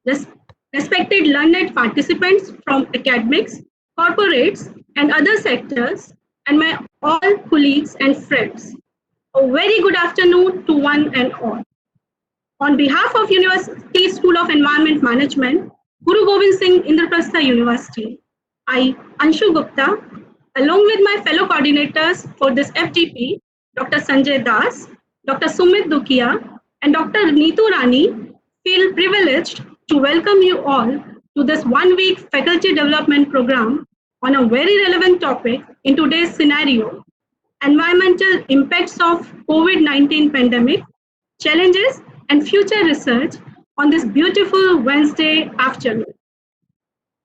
res- respected learned participants from academics, corporates, and other sectors, and my all colleagues and friends. A very good afternoon to one and all. On behalf of University School of Environment Management, Guru Gobind Singh Indraprastha University, I, Anshu Gupta, along with my fellow coordinators for this FDP, Dr. Sanjay Das, Dr. Sumit Dukia, and Dr. Neetu Rani, feel privileged to welcome you all to this one-week faculty development program on a very relevant topic in today's scenario, environmental impacts of COVID-19 pandemic, challenges and future research on this beautiful Wednesday afternoon.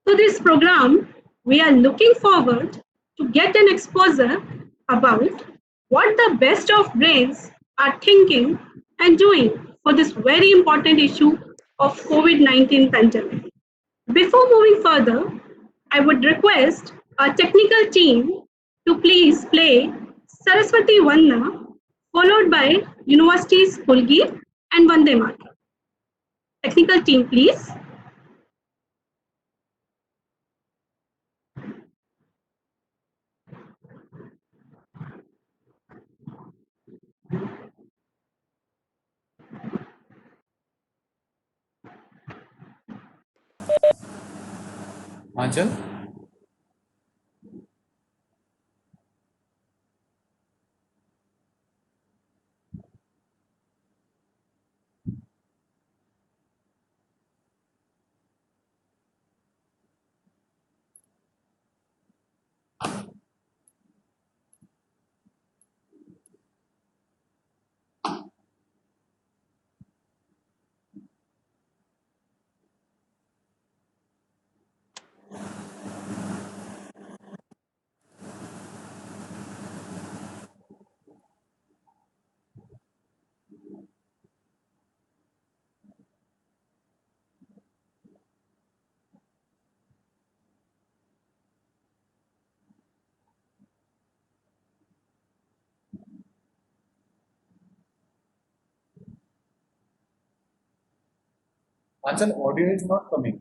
So this program, we are looking forward to get an exposure about what the best of brains are thinking and doing for this very important issue of COVID-19 pandemic. Before moving further, I would request our technical team to please play Saraswati Vanna followed by University's Kulgi and Vande Mataram. Technical team, please. Anchal? Anchal, audio is not coming.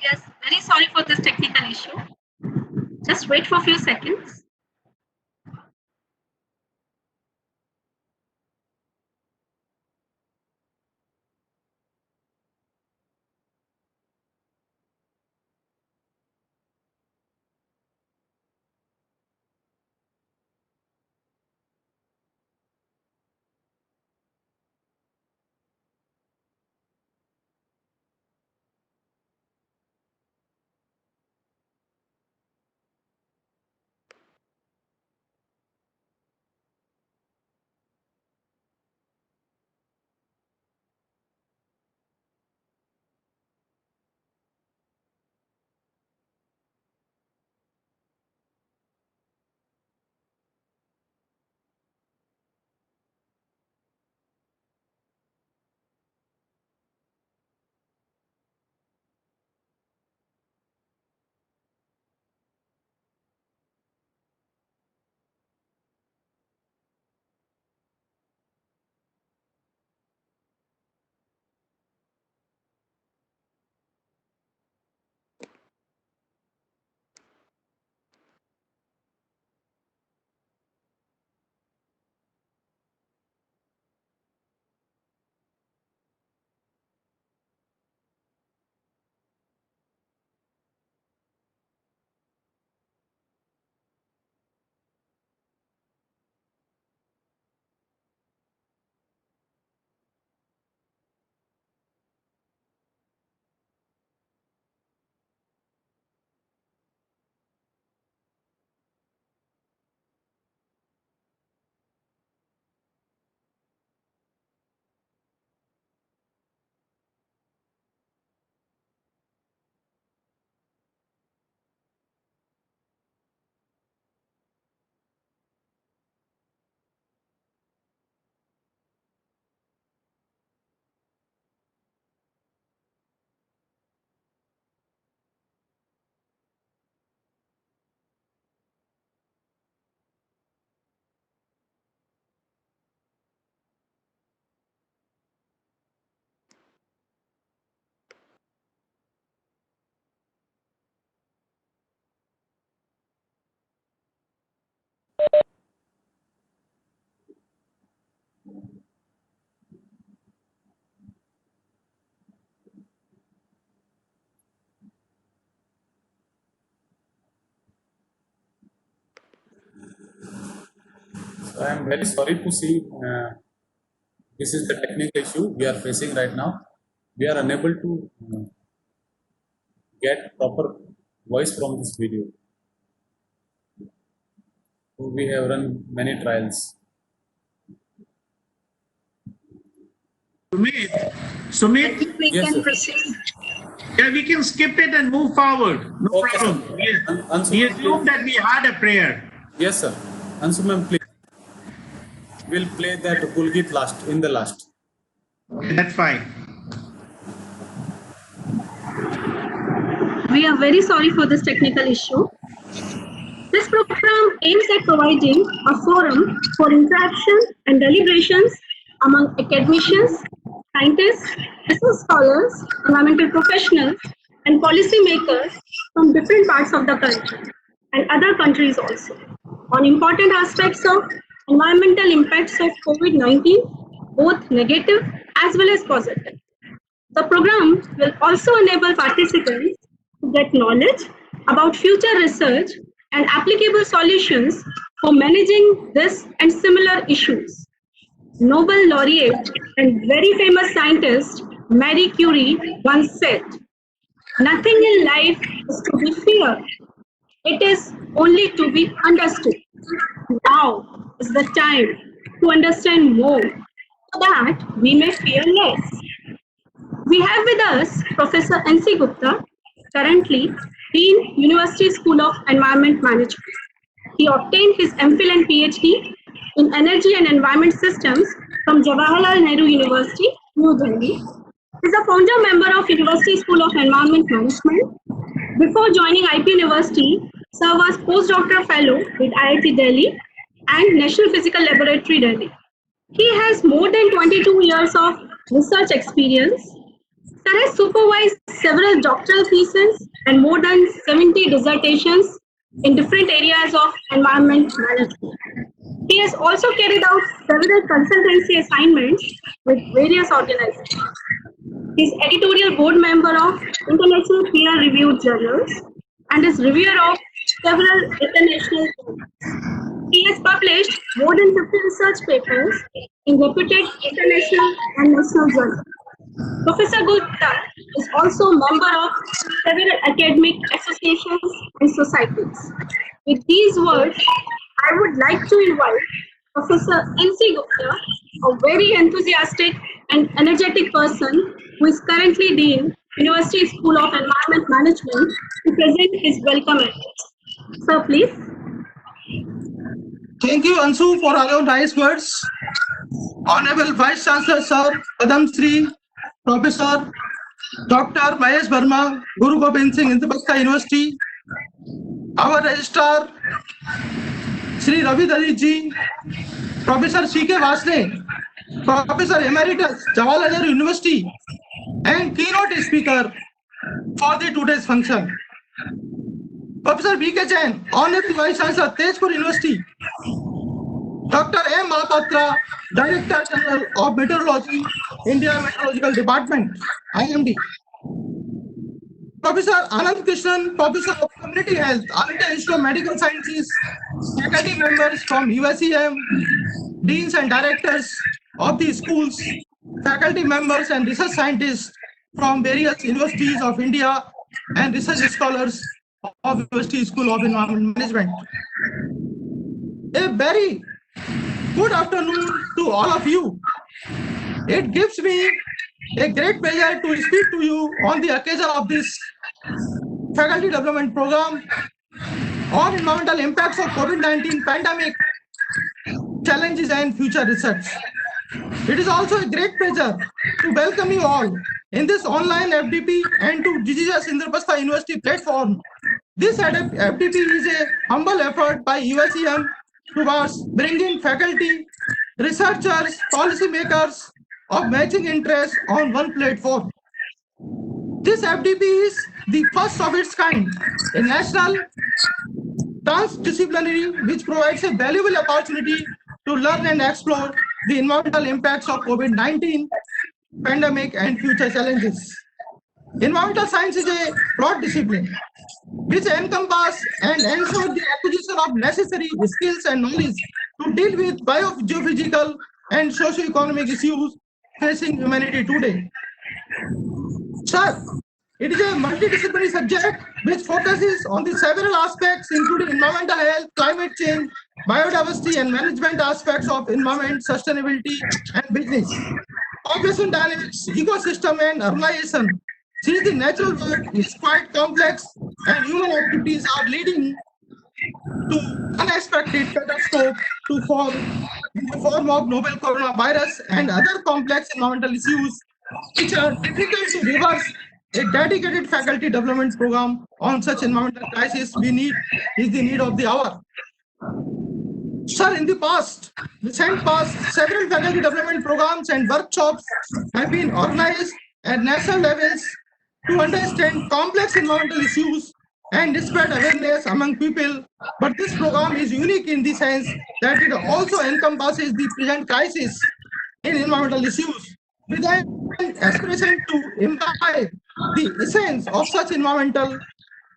Yes, very sorry for this technical issue. Just wait for a few seconds. I am very sorry to see this is the technical issue we are facing right now. We are unable to get proper voice from this video. So we have run many trials. Sumit, We Yes, can sir. proceed. yeah, we can skip it and move forward. No Okay, sir. problem. Anshu, We please. assume that we had a prayer. Yes, sir. Anshu ma'am, please. We'll play that Gulgit last, in the last. That's fine. We are very sorry for this technical issue. This program aims at providing a forum for interaction and deliberations among academicians, scientists, research scholars, environmental professionals, and policymakers from different parts of the country and other countries also on important aspects of environmental impacts of COVID-19, both negative as well as positive. The program will also enable participants to get knowledge about future research and applicable solutions for managing this and similar issues. Nobel laureate and very famous scientist Marie Curie once said, "Nothing in life is to be feared, it is only to be understood." Now is the time to understand more so that we may fear less. We have with us Professor N.C. Gupta, currently Dean, University School of Environment Management. He obtained his MPhil and PhD in Energy and Environment Systems from Jawaharlal Nehru University, New Delhi. He is a founder member of University School of Environment Management. Before joining IP University, served as postdoctoral fellow with IIT Delhi and National Physical Laboratory Delhi. He has more than 22 years of research experience. Sir has supervised several doctoral theses and more than 70 dissertations in different areas of environment management. He has also carried out several consultancy assignments with various organizations. He is editorial board member of international peer-reviewed journals and is reviewer of several international journals. He has published more than 50 research papers in reputed international and national journals. Professor Gupta is also a member of several academic associations and societies. With these words, I would like to invite Professor N.C. Gupta, a very enthusiastic and energetic person who is currently Dean, University School of Environment Management, to present his welcome address. Sir, please. Thank you, Anshu, for all your nice words. Honorable Vice Chancellor, Sir, Padma Shri, Professor Dr. Mahesh Verma, Guru Gobind Singh, Indraprastha University, our Registrar, Shri Ravi Dadhich, Professor C.K. Varshney, Professor Emeritus, Jawaharlal Nehru University, and keynote speaker for the today's function. Professor B.K. Jain, Honorary Vice Chancellor, Tejpur University, Dr. M. Mohapatra, Director General of Meteorology, India Meteorological Department, IMD. Professor Anand Krishnan, Professor of Community Health, All India Institute of Medical Sciences, faculty members from USEM, deans and directors of the schools, faculty members and research scientists from various universities of India, and research scholars of University School of Environment Management. A very good afternoon to all of you. It gives me a great pleasure to speak to you on the occasion of this faculty development program on environmental impacts of COVID-19 pandemic, challenges and future research. It is also a great pleasure to welcome you all in this online FDP and to GGSIP Indraprastha University platform. This FDP is a humble effort by USEM towards bringing faculty, researchers, policymakers of matching interests on one platform. This FDP is the first of its kind, a national transdisciplinary which provides a valuable opportunity to learn and explore the environmental impacts of COVID-19 pandemic and future challenges. Environmental science is a broad discipline which encompasses and ensures the acquisition of necessary skills and knowledge to deal with biogeophysical and socio-economic issues facing humanity today. Sir, it is a multidisciplinary subject which focuses on the several aspects including environmental health, climate change, biodiversity and management aspects of environment, sustainability and business. Population dynamics, ecosystem and urbanization. Since the natural world is quite complex and human activities are leading to unexpected catastrophe to form in the form of novel coronavirus and other complex environmental issues which are difficult to reverse. A dedicated faculty development program on such environmental crisis is the need of the hour. Sir, in the recent past, several faculty development programs and workshops have been organized at national levels to understand complex environmental issues and spread awareness among people. But this program is unique in the sense that it also encompasses the present crisis in environmental issues with an aspiration to imbibe the essence of such environmental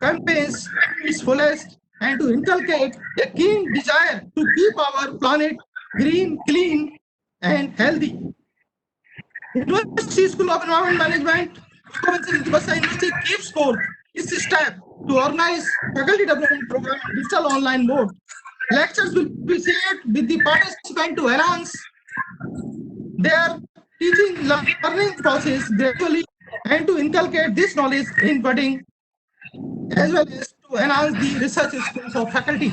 campaigns to its fullest and to inculcate a keen desire to keep our planet green, clean, and healthy. University School of Environment Management, Indraprastha University keeps forth its step to organize faculty development program in digital online mode. Lectures will be shared with the participant to enhance their teaching learning process gradually and to inculcate this knowledge in budding as well as to enhance the research skills of faculty.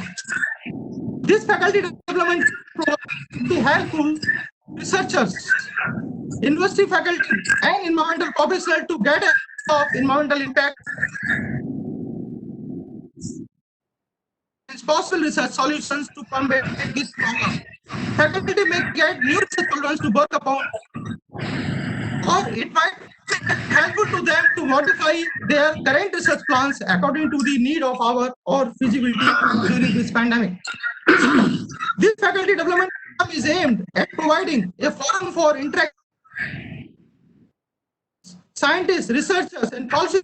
This faculty development program will be helpful researchers, university faculty, and environmental professionals to get of environmental impact and possible research solutions to combat this problem. Faculty may get new research problems to work upon, or it might be helpful to them to modify their current research plans according to the need of our or feasibility during this pandemic. This faculty development program is aimed at providing a forum for interaction scientists, researchers, and policy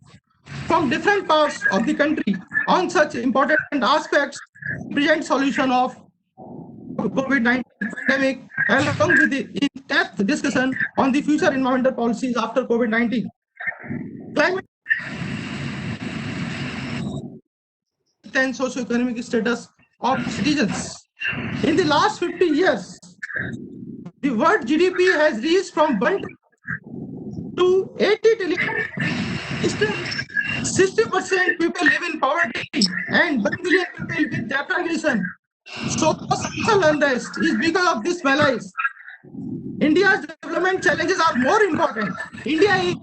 from different parts of the country on such important aspects, present solution of COVID-19 pandemic, along with the in-depth discussion on the future environmental policies after COVID-19. Climate and socio-economic status of citizens. In the last 50 years, the world GDP has reached from 1 to 80 trillion. Still, 60% people live in poverty and 1 billion people with deprivation. So social unrest is because of this malaise. India's development challenges are more important. India is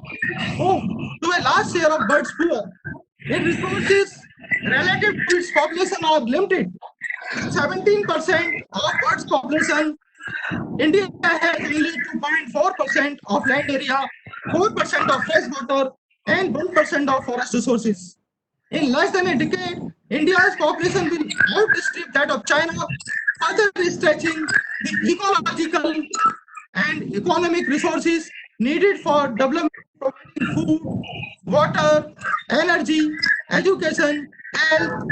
home to a large share of birds poor. Its resources relative to its population are limited. 17% of birds population. India has only 2.4% of land area, 4% of fresh water, and 1% of forest resources. In less than a decade, India's population will outstrip that of China, further stretching the ecological and economic resources needed for development, providing food, water, energy, education, health,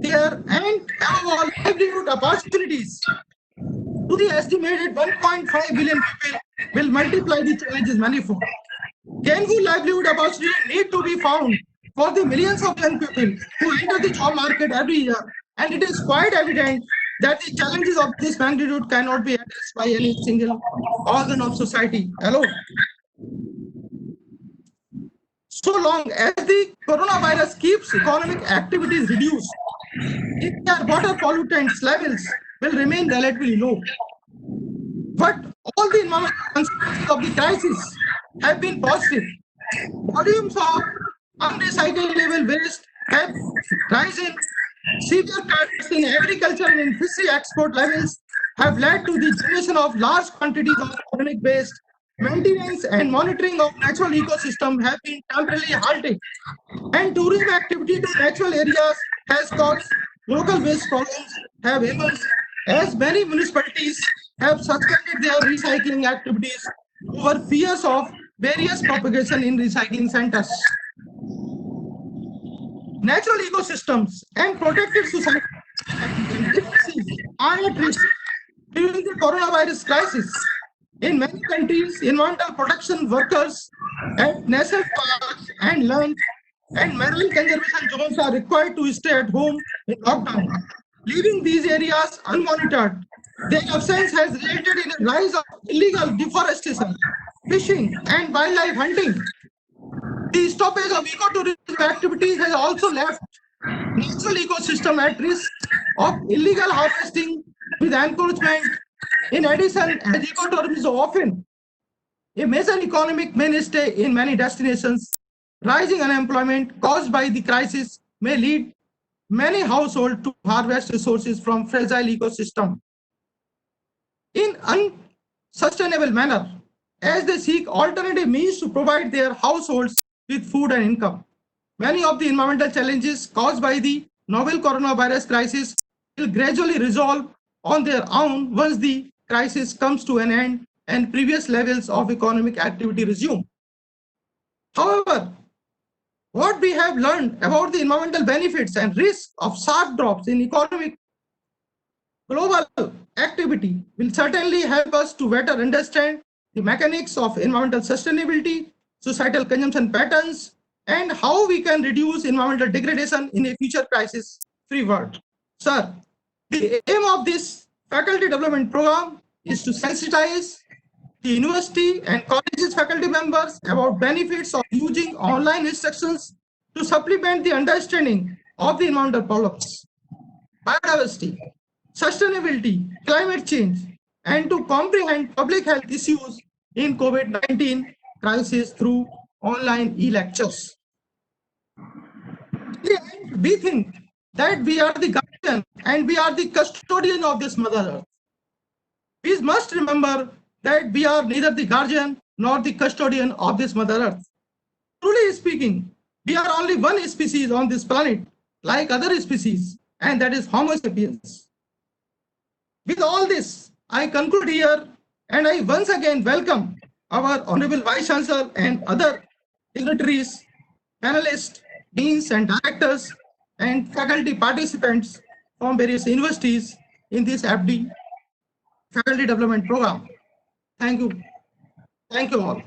care, and above all, livelihood opportunities. To the estimated 1.5 billion people will multiply the challenges manifold. Gainful livelihood opportunities need to be found for the millions of young people who enter the job market every year, and it is quite evident that the challenges of this magnitude cannot be addressed by any single organ of society alone. So long as the coronavirus keeps economic activities reduced, their water pollutants levels will remain relatively low. But all the environmental consequences of the crisis have been positive. Volumes of unrecyclable waste have risen. Severe cuts in agriculture and in fishery export levels have led to the generation of large quantities of organic waste. Maintenance and monitoring of natural ecosystem have been temporarily halted, and tourism activity to natural areas has caused local waste problems have emerged as many municipalities have suspended their recycling activities over fears of various propagation in recycling centers. Natural ecosystems and protected societies are at risk during the coronavirus crisis. In many countries, environmental protection workers at national parks and land and marine conservation zones are required to stay at home in lockdown, leaving these areas unmonitored. Their absence has resulted in a rise of illegal deforestation, fishing, and wildlife hunting. The stoppage of ecotourism activities has also left natural ecosystem at risk of illegal harvesting with encroachment. In addition, as ecotourism is often a major economic mainstay in many destinations, rising unemployment caused by the crisis may lead many households to harvest resources from fragile ecosystem in unsustainable manner as they seek alternative means to provide their households with food and income. Many of the environmental challenges caused by the novel coronavirus crisis will gradually resolve on their own once the crisis comes to an end and previous levels of economic activity resume. However, what we have learned about the environmental benefits and risks of sharp drops in economic global activity will certainly help us to better understand the mechanics of environmental sustainability, societal consumption patterns, and how we can reduce environmental degradation in a future crisis-free world. Sir, the aim of this faculty development program is to sensitize the university and colleges faculty members about benefits of using online instructions to supplement the understanding of the environmental problems, biodiversity, sustainability, climate change, and to comprehend public health issues in COVID-19 crisis through online e-lectures. We think that we are the guardian and we are the custodian of this Mother Earth. We must remember that we are neither the guardian nor the custodian of this Mother Earth. Truly speaking, we are only one species on this planet, like other species, and that is Homo sapiens. With all this, I conclude here, and I once again welcome our Honorable Vice Chancellor and other dignitaries, panelists, deans and directors, and faculty participants from various universities in this FD Faculty Development Program. Thank you. Thank you all.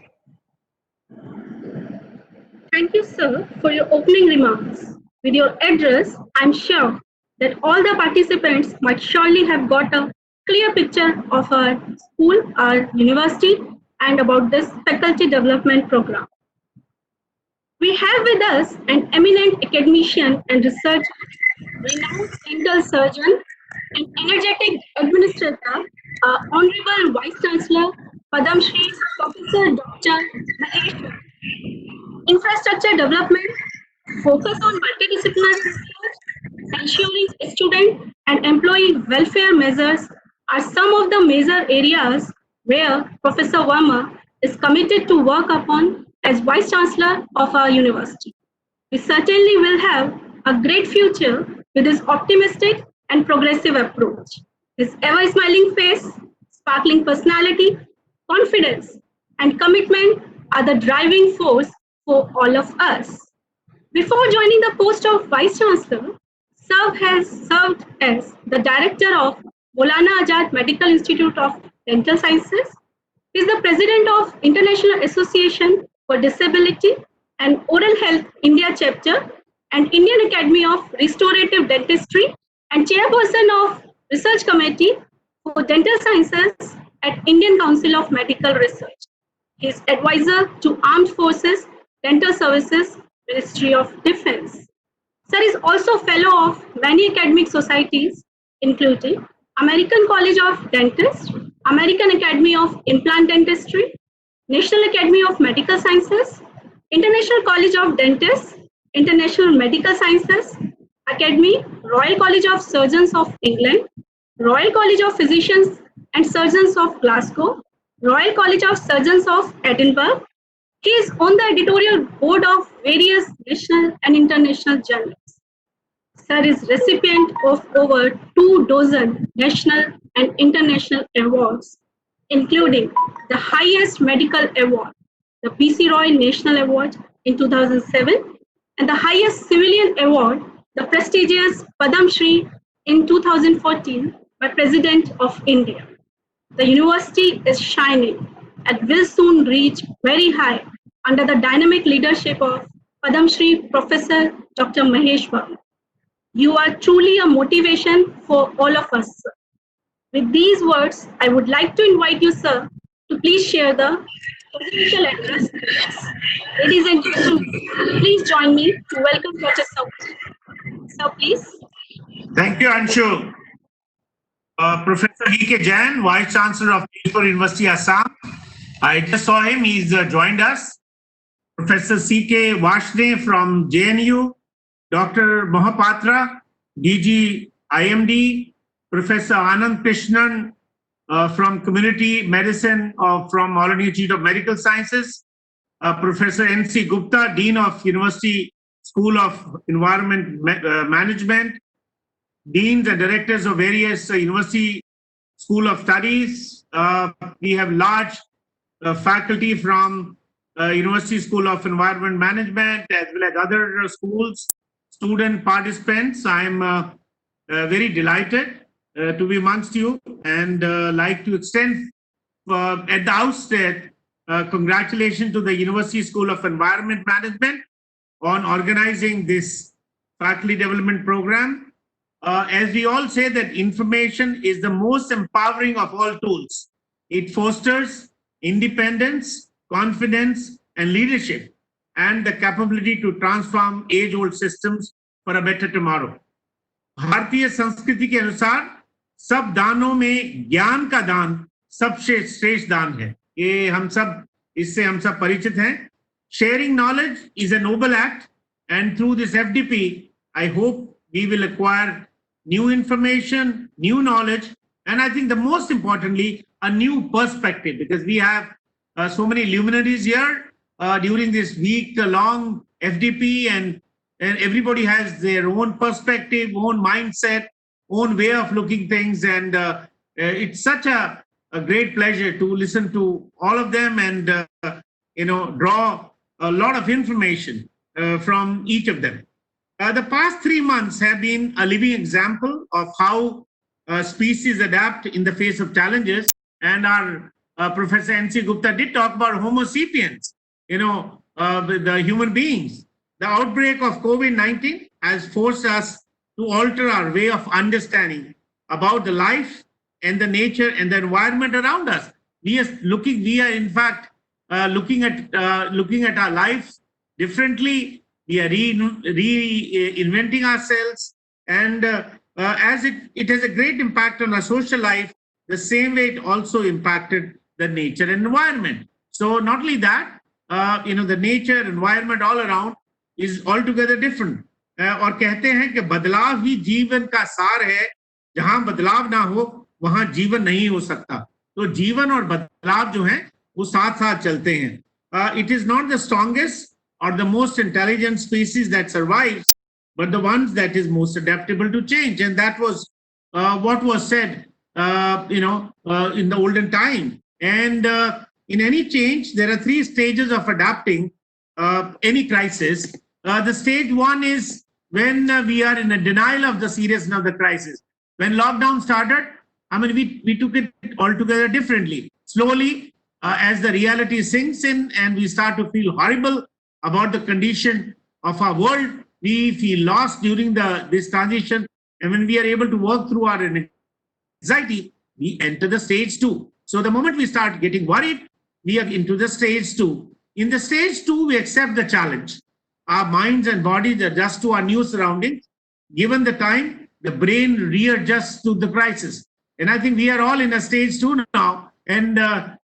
Thank you, sir, for your opening remarks. With your address, I'm sure that all the participants might surely have got a clear picture of our school, our university, and about this faculty development program. We have with us an eminent academician and researcher, renowned dental surgeon, and energetic administrator, Honorable Vice Chancellor, Padma Shri, Professor Dr. Mahesh. Infrastructure development, focus on multidisciplinary research, ensuring student and employee welfare measures are some of the major areas where Professor Verma is committed to work upon as Vice Chancellor of our university. We certainly will have a great future with his optimistic and progressive approach. His ever-smiling face, sparkling personality, confidence, and commitment are the driving force for all of us. Before joining the post of Vice Chancellor, Sav has served as the Director of Maulana Azad Medical Institute of Dental Sciences. He is the President of International Association for Disability and Oral Health India Chapter and Indian Academy of Restorative Dentistry and Chairperson of Research Committee for Dental Sciences at Indian Council of Medical Research. He is advisor to Armed Forces, Dental Services, Ministry of Defense. Sir is also fellow of many academic societies, including American College of Dentists, American Academy of Implant Dentistry, National Academy of Medical Sciences, International College of Dentists, International Medical Sciences, Academy, Royal College of Surgeons of England, Royal College of Physicians and Surgeons of Glasgow, Royal College of Surgeons of Edinburgh. He is on the editorial board of various national and international journals. Sir is recipient of over 24 national and international awards, including the highest medical award, the PC Roy National Award in 2007, and the highest civilian award, the prestigious Padma Shri in 2014, by President of India. The university is shining and will soon reach very high under the dynamic leadership of Padma Shri Professor Dr. Mahesh. You are truly a motivation for all of us, sir. With these words, I would like to invite you, sir, to please share the presidential address. Ladies and gentlemen, please join me to welcome Professor. Sir, please. Thank you, Anshu. Professor V.K. Jain, Vice Chancellor of Tejpur University, Assam. I just saw him. He's joined us. Professor C.K. Varshney from JNU. Dr. Mohapatra, DG Professor Anand Krishnan from Community Medicine from All India Institute of Medical Sciences. Professor N.C. Gupta, Dean of University School of Environment Management. Deans and directors of various University School of Studies. We have large faculty from University School of Environment Management as well as other schools, student participants. I'm very delighted to be amongst you and like to extend at the outset congratulations to the University School of Environment Management on organizing this faculty development program. As we all say that information is the most empowering of all tools. It fosters independence, confidence, and leadership, and the capability to transform age-old systems for a better tomorrow. भारतीय संस्कृति के अनुसार सब दानों में ज्ञान का दान सबसे श्रेष्ठ दान है. ये हम सब इससे हम सब परिचित हैं. Sharing knowledge is a noble act, and through this FDP, I hope we will acquire new information, new knowledge, and I think the most importantly, a new perspective, because we have so many luminaries here during this week-long FDP, and everybody has their own perspective, own mindset, own way of looking things, and it's such a great pleasure to listen to all of them and draw a lot of information from each of them. The past 3 months have been a living example of how species adapt in the face of challenges. And our Professor N.C. Gupta did talk about Homo sapiens, the human beings. The outbreak of COVID-19 has forced us to alter our way of understanding about the life and the nature and the environment around us. We are in fact looking at our lives differently. We are reinventing ourselves, and as it has a great impact on our social life, the same way it also impacted the nature and environment. So not only that, the nature, environment all around is altogether different. और कहते हैं कि बदलाव ही जीवन का सार है, जहां बदलाव ना हो वहां जीवन नहीं हो सकता. तो जीवन और बदलाव जो हैं वो साथ साथ चलते हैं. It is not the strongest or the most intelligent species that survives, but the ones that is most adaptable to change. And that was what was said, in the olden time. And in any change, there are 3 stages of adapting any crisis. The stage 1 is when we are in a denial of the seriousness of the crisis. When lockdown started, we took it altogether differently. Slowly, as the reality sinks in and we start to feel horrible about the condition of our world, we feel lost during this transition, and when we are able to work through our anxiety, we enter the stage 2. So the moment we start getting worried, we are into the stage 2. In the stage 2, we accept the challenge. Our minds and bodies adjust to our new surroundings. Given the time, the brain readjusts to the crisis. And I think we are all in a stage 2 now, and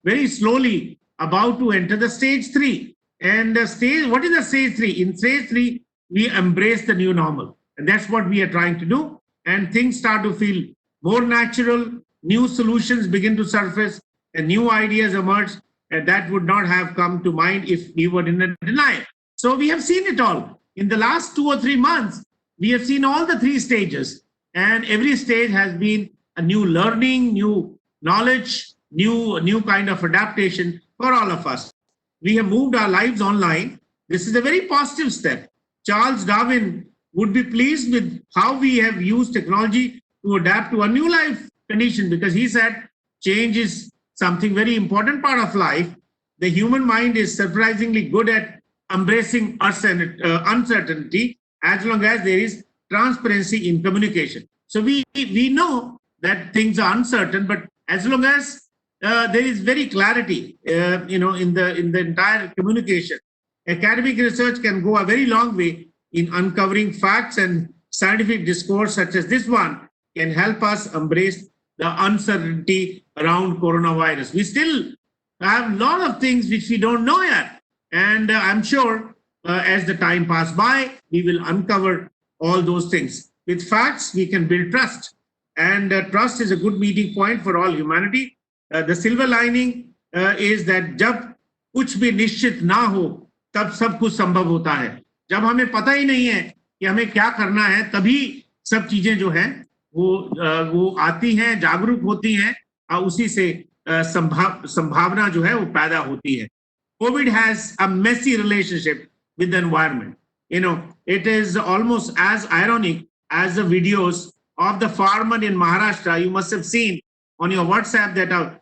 very slowly about to enter the stage 3. And what is the stage 3? In stage 3, we embrace the new normal. And that's what we are trying to do. And things start to feel more natural, new solutions begin to surface, and new ideas emerge, and that would not have come to mind if we were in a denial. So we have seen it all. In the last 2 or 3 months, we have seen all the 3 stages, and every stage has been a new learning, new knowledge, new kind of adaptation for all of us. We have moved our lives online. This is a very positive step. Charles Darwin would be pleased with how we have used technology to adapt to a new life condition, because he said change is something very important part of life. The human mind is surprisingly good at embracing uncertainty as long as there is transparency in communication. So we know that things are uncertain, but as long as there is very clarity, in the entire communication, academic research can go a very long way in uncovering facts, and scientific discourse such as this one can help us embrace the uncertainty around coronavirus. We still have a lot of things which we don't know yet, and I'm sure as the time passes by, we will uncover all those things. With facts, we can build trust, and trust is a good meeting point for all humanity. The silver lining is that जब कुछ भी निश्चित ना हो तब सब कुछ संभव होता है. जब हमें पता ही नहीं है कि हमें क्या करना है, तभी सब चीजें जो हैं वो आती हैं, जागरूक होती हैं, और उसी से संभावना जो है वो पैदा होती है. COVID has a messy relationship with the environment. It is almost as ironic as the videos of the farmer in Maharashtra. You must have seen on your WhatsApp that a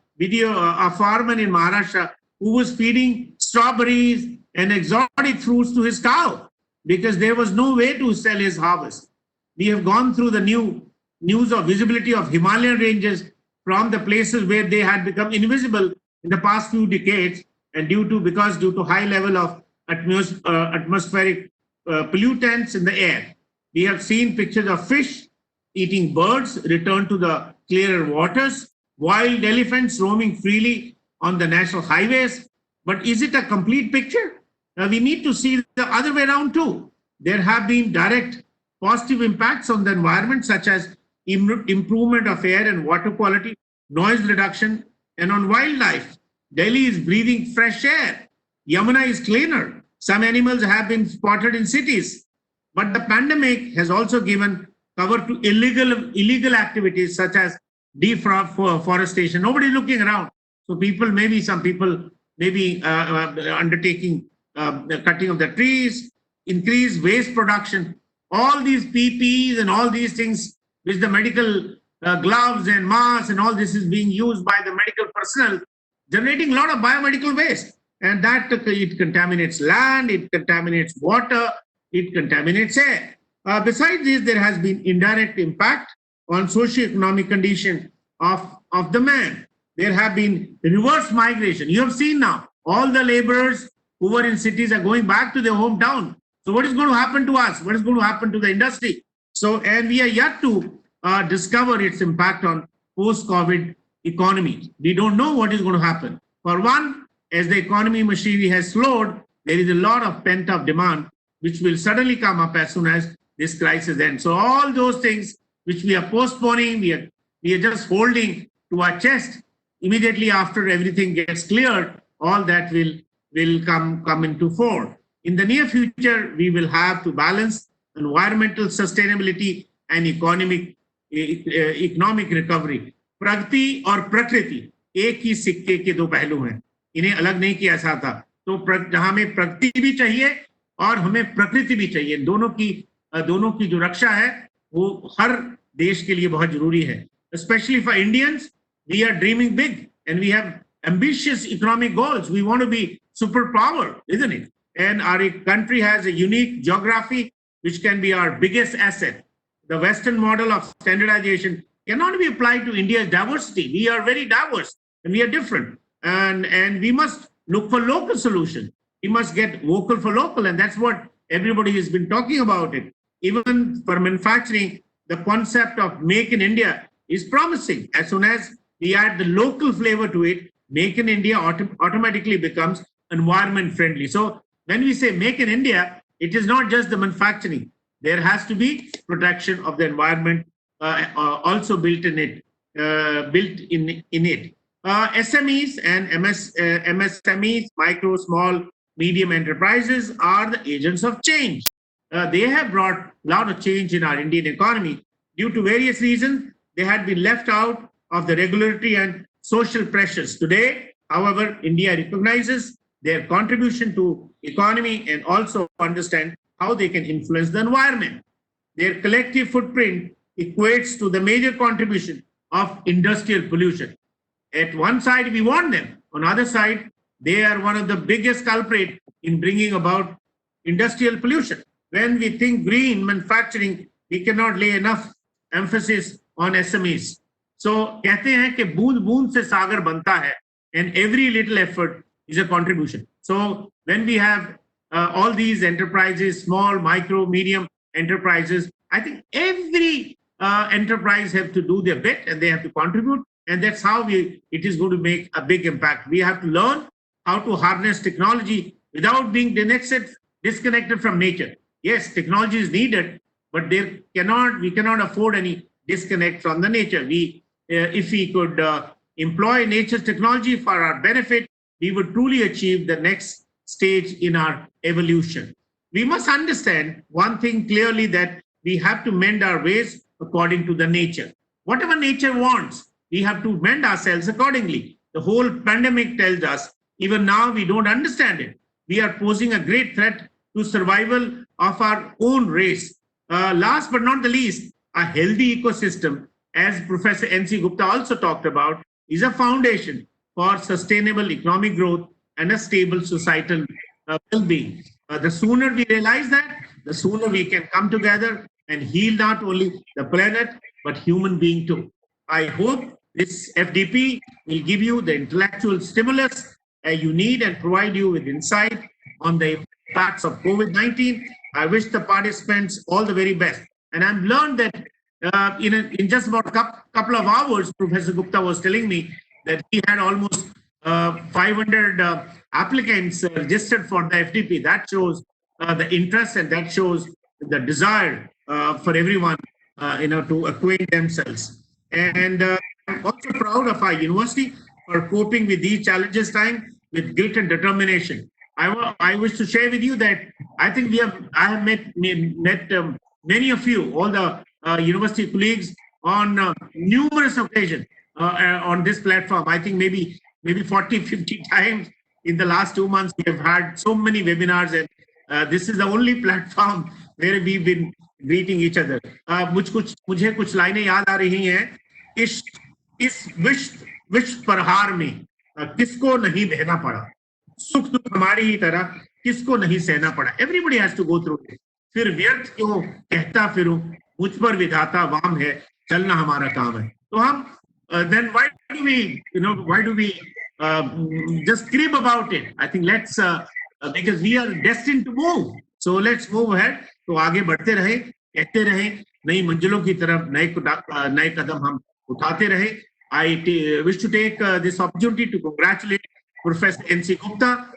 farmer in Maharashtra who was feeding strawberries and exotic fruits to his cow because there was no way to sell his harvest. We have gone through the news of visibility of Himalayan ranges from the places where they had become invisible in the past few decades, and due to high level of atmospheric pollutants in the air. We have seen pictures of fish eating birds return to the clearer waters, wild elephants roaming freely on the national highways. But is it a complete picture? We need to see the other way around too. There have been direct positive impacts on the environment, such as improvement of air and water quality, noise reduction, and on wildlife. Delhi is breathing fresh air. Yamuna is cleaner. Some animals have been spotted in cities. But the pandemic has also given cover to illegal activities such as deforestation. Nobody is looking around. So some people may be undertaking the cutting of the trees, increased waste production. All these PPEs and all these things, which the medical gloves and masks and all this is being used by the medical personnel, generating a lot of biomedical waste. And that it contaminates land, it contaminates water, it contaminates air. Besides this, there has been indirect impact on socio-economic condition of the man. There have been reverse migration. You have seen now, all the laborers who were in cities are going back to their hometown. So what is going to happen to us? What is going to happen to the industry? And we are yet to discover its impact on post-COVID economy. We don't know what is going to happen. For one, as the economy machinery has slowed, there is a lot of pent-up demand, which will suddenly come up as soon as this crisis ends. So all those things which we are postponing, we are just holding to our chest, immediately after everything gets cleared, all that will come into fore. In the near future, we will have to balance environmental sustainability and economic recovery. प्रगति और प्रकृति एक ही सिक्के के दो पहलू हैं, इन्हें अलग नहीं किया जाता. तो हमें प्रगति भी चाहिए और हमें प्रकृति भी चाहिए. दोनों की जो रक्षा है वो हर देश के लिए बहुत जरूरी है. Especially for Indians, we are dreaming big and we have ambitious economic goals. We want to be superpower, isn't it? And our country has a unique geography which can be our biggest asset. The Western model of standardization cannot be applied to India's diversity. We are very diverse and we are different. And we must look for local solutions. We must get vocal for local, and that's what everybody has been talking about it. Even for manufacturing, the concept of Make in India is promising. As soon as we add the local flavor to it, Make in India automatically becomes environment friendly. So when we say Make in India, it is not just the manufacturing. There has to be protection of the environment also built in it. SMEs and MSMEs, micro, small, medium enterprises, are the agents of change. They have brought a lot of change in our Indian economy. Due to various reasons, they had been left out of the regulatory and social pressures. Today, however, India recognizes their contribution to economy and also understand how they can influence the environment. Their collective footprint equates to the major contribution of industrial pollution. At one side, we want them. On the other side, they are one of the biggest culprit in bringing about industrial pollution. When we think green manufacturing, we cannot lay enough emphasis on SMEs. So कहते हैं कि बूंद बूंद से सागर बनता है, and every little effort is a contribution. So when we have all these enterprises, small, micro, medium enterprises, I think every enterprise have to do their bit and they have to contribute, and that's how it is going to make a big impact. We have to learn how to harness technology without being disconnected from nature. Yes, technology is needed, but we cannot afford any disconnect from the nature. If we could employ nature's technology for our benefit, we would truly achieve the next stage in our evolution. We must understand one thing clearly, that we have to mend our ways according to the nature. Whatever nature wants, we have to mend ourselves accordingly. The whole pandemic tells us, even now we don't understand it. We are posing a great threat to survival of our own race. Last but not the least, a healthy ecosystem, as Professor N.C. Gupta also talked about, is a foundation for sustainable economic growth and a stable societal well-being. The sooner we realize that, the sooner we can come together and heal not only the planet, but human being too. I hope this FDP will give you the intellectual stimulus you need and provide you with insight on the impacts of COVID-19. I wish the participants all the very best. And I've learned that in just about a couple of hours, Professor Gupta was telling me that he had almost 500 applicants registered for the FDP. That shows the interest, and that shows the desire for everyone to acquaint themselves. And I'm also proud of our university for coping with these challenges time with grit and determination. I wish to share with you that I think I have met many of you, all the university colleagues, on numerous occasions on this platform. I think maybe 40, 50 times in the last 2 months we have had so many webinars, and this is the only platform where we've been greeting each other. मुझे कुछ लाइनें याद आ रही हैं. इस विश्व प्रहार में किसको नहीं बहना पड़ा, सुख दुख हमारी ही तरह किसको नहीं सहना पड़ा. Everybody has to go through it. फिर व्यर्थ क्यों कहता फिरूं, मुझ पर विधाता वाम है, चलना हमारा काम है. तो हम then why do we just crib about it? I think let's because we are destined to move, so let's move ahead. तो आगे बढ़ते रहे, कहते रहे, नई मंजिलों की तरफ नए कदम हम उठाते रहे. I wish to take this opportunity to congratulate Professor N.C. Gupta,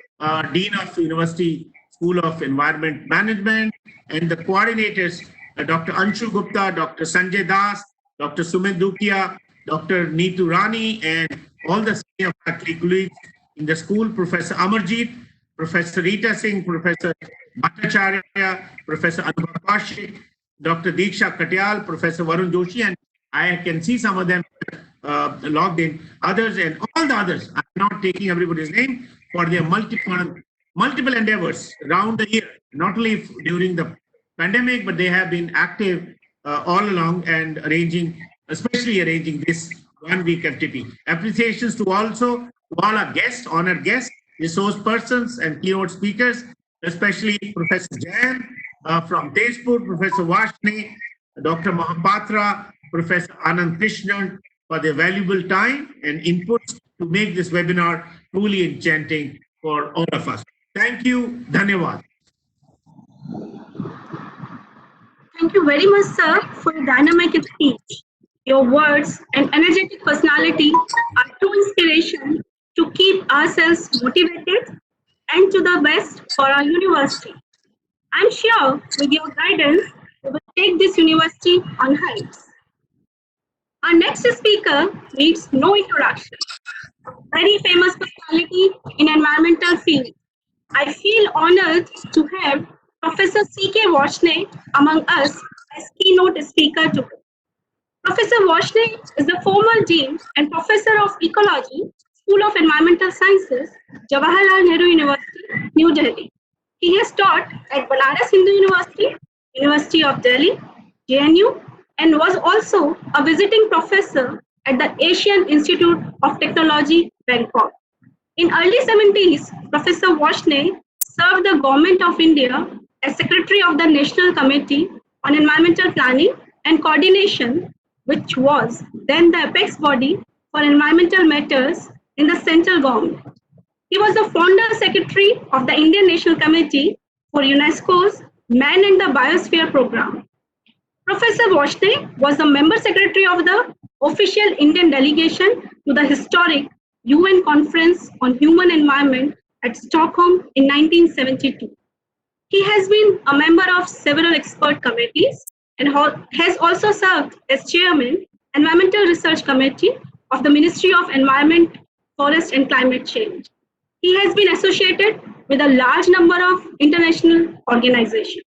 Dean of University School of Environment Management, and the coordinators, Dr. Anshu Gupta, Dr. Sanjay Das, Dr. Sumit Dukia, Dr. Neetu Rani, and all the senior faculty colleagues in the school, Professor Amarjeet, Professor Rita Singh, Professor Bhattacharya, Professor Anubhav Pashi, Dr. Diksha Katyal, Professor Varun Joshi, and I can see some of them logged in, others, and all the others. I'm not taking everybody's name, for their multiple endeavors around the year, not only during the pandemic, but they have been active all along and especially arranging this 1 week FTP. Appreciations to all our guests, honored guests, resource persons, and keynote speakers, especially Professor Jain from Tejpur, Professor Varshney, Dr. Mohapatra, Professor Anand, Krishnan, for their valuable time and inputs to make this webinar truly enchanting for all of us. Thank you. Dhanyavad. Thank you very much, sir, for your dynamic speech. Your words and energetic personality are true inspiration to keep ourselves motivated and to the best for our university. I'm sure with your guidance, we will take this university on heights. Our next speaker needs no introduction. A very famous personality in environmental field. I feel honored to have Professor C.K. Varshney among us as keynote speaker today. Professor Varshney is the former Dean and Professor of Ecology, School of Environmental Sciences, Jawaharlal Nehru University, New Delhi. He has taught at Banaras Hindu University, University of Delhi, JNU, and was also a visiting professor at the Asian Institute of Technology, Bangkok. In early 70s, Professor Varshney served the Government of India as Secretary of the National Committee on Environmental Planning and Coordination, which was then the apex body for environmental matters in the central government. He was the founder secretary of the Indian National Committee for UNESCO's Man and the Biosphere program. Professor Varshney was the member secretary of the official Indian delegation to the historic UN Conference on Human Environment at Stockholm in 1972. He has been a member of several expert committees and has also served as chairman, Environmental Research Committee of the Ministry of Environment, Forest and Climate Change. He has been associated with a large number of international organizations.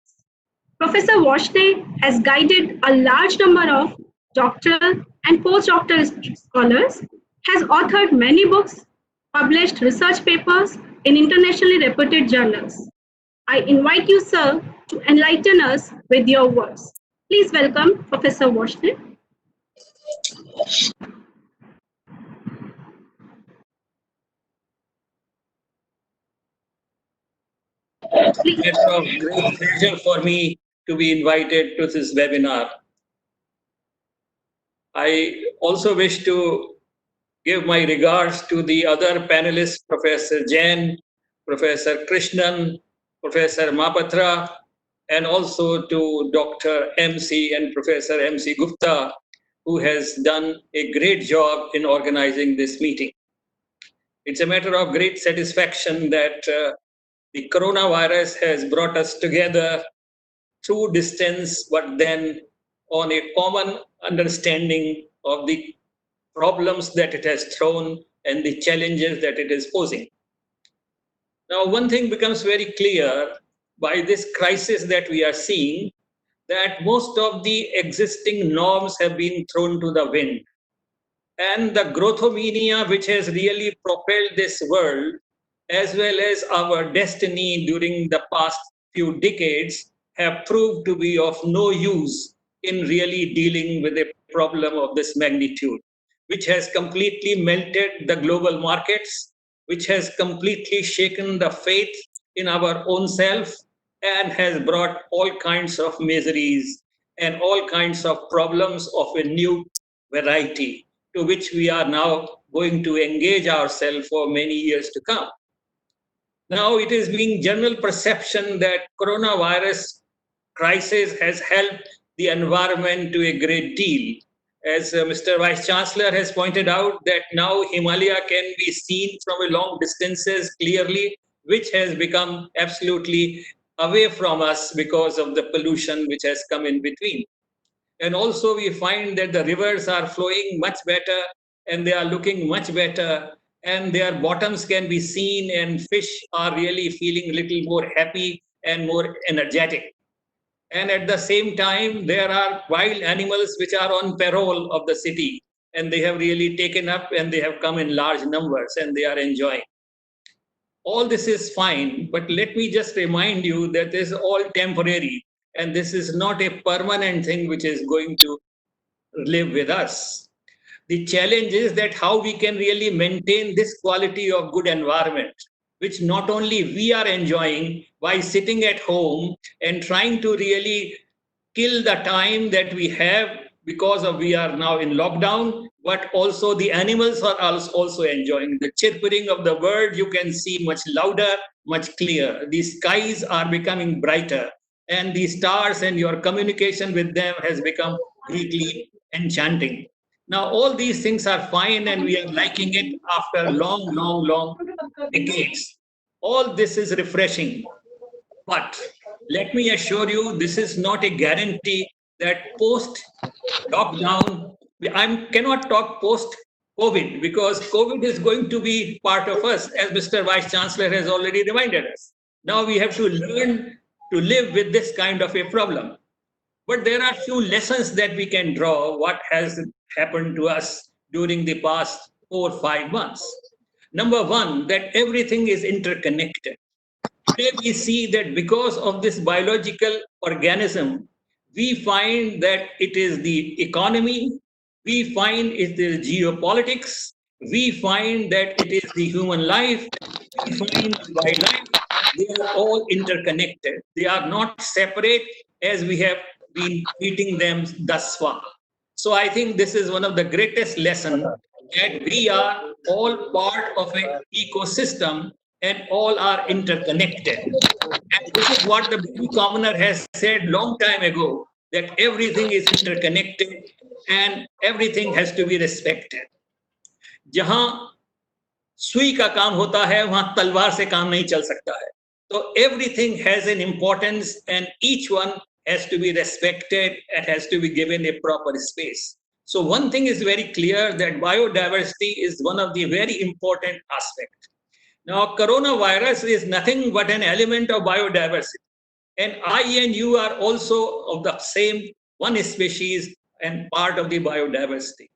Professor Varshney has guided a large number of doctoral and postdoctoral scholars, has authored many books, published research papers in internationally reputed journals. I invite you, sir, to enlighten us with your words. Please welcome Professor Varshney. It's a great pleasure for me to be invited to this webinar. I also wish to give my regards to the other panelists, Professor Jain, Professor Krishnan, Professor Mohapatra, and also to Dr. MC and Professor MC Gupta, who has done a great job in organizing this meeting. It's a matter of great satisfaction that the coronavirus has brought us together through distance, but then on a common understanding of the problems that it has thrown and the challenges that it is posing. Now, one thing becomes very clear by this crisis that we are seeing, that most of the existing norms have been thrown to the wind. And the growthomania, which has really propelled this world, as well as our destiny during the past few decades, have proved to be of no use in really dealing with a problem of this magnitude, which has completely melted the global markets, which has completely shaken the faith in our own self, and has brought all kinds of miseries and all kinds of problems of a new variety, to which we are now going to engage ourselves for many years to come. Now, it is being general perception that coronavirus crisis has helped the environment to a great deal. As Mr. Vice Chancellor has pointed out, that now Himalaya can be seen from a long distances clearly, which has become absolutely away from us because of the pollution which has come in between. And also we find that the rivers are flowing much better and they are looking much better, and their bottoms can be seen, and fish are really feeling a little more happy and more energetic. And at the same time, there are wild animals which are on parole of the city, and they have really taken up and they have come in large numbers and they are enjoying. All this is fine, but let me just remind you that this is all temporary, and this is not a permanent thing which is going to live with us. The challenge is that how we can really maintain this quality of good environment, which not only we are enjoying by sitting at home and trying to really kill the time that we have because of we are now in lockdown, but also the animals are also enjoying. The chirping of the bird you can see much louder, much clearer. The skies are becoming brighter, and the stars and your communication with them has become greatly enchanting. Now, all these things are fine and we are liking it after long decades. All this is refreshing. But let me assure you, this is not a guarantee that post-lockdown, I cannot talk post-COVID because COVID is going to be part of us, as Mr. Vice Chancellor has already reminded us. Now we have to learn to live with this kind of a problem. But there are few lessons that we can draw what has happened to us during the past 4 or 5 months. Number one, that everything is interconnected. Today we see that because of this biological organism, we find that it is the economy, we find it is geopolitics, we find that it is the human life, we find the wildlife. They are all interconnected. They are not separate as we have been treating them thus far. So I think this is one of the greatest lessons, that we are all part of an ecosystem and all are interconnected. And this is what the British commoner has said long time ago, that everything is interconnected and everything has to be respected. जहां सुई का काम होता है वहां तलवार से काम नहीं चल सकता है. So everything has an importance and each one has to be respected and has to be given a proper space. So one thing is very clear, that biodiversity is one of the very important aspects. Now, coronavirus is nothing but an element of biodiversity. And I and you are also of the same one species and part of the biodiversity.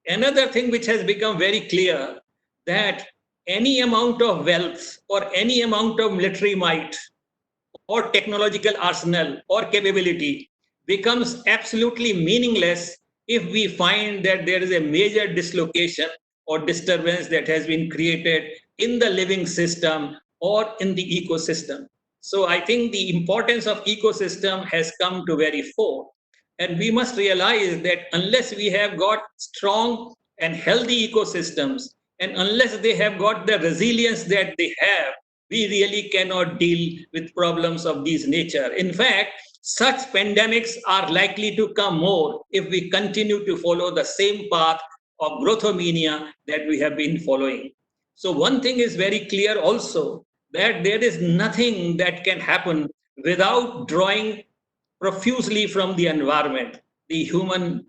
Another thing which has become very clear, that any amount of wealth or any amount of military might or technological arsenal or capability becomes absolutely meaningless if we find that there is a major dislocation or disturbance that has been created in the living system or in the ecosystem. So I think the importance of ecosystem has come to very fore. And we must realize that unless we have got strong and healthy ecosystems, and unless they have got the resilience that they have, we really cannot deal with problems of this nature. In fact, such pandemics are likely to come more if we continue to follow the same path of growthomania that we have been following. So one thing is very clear also, that there is nothing that can happen without drawing profusely from the environment. The human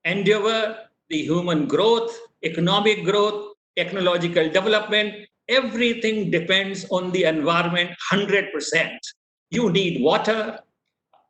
endeavor, the human growth, economic growth, technological development, everything depends on the environment 100%. You need water.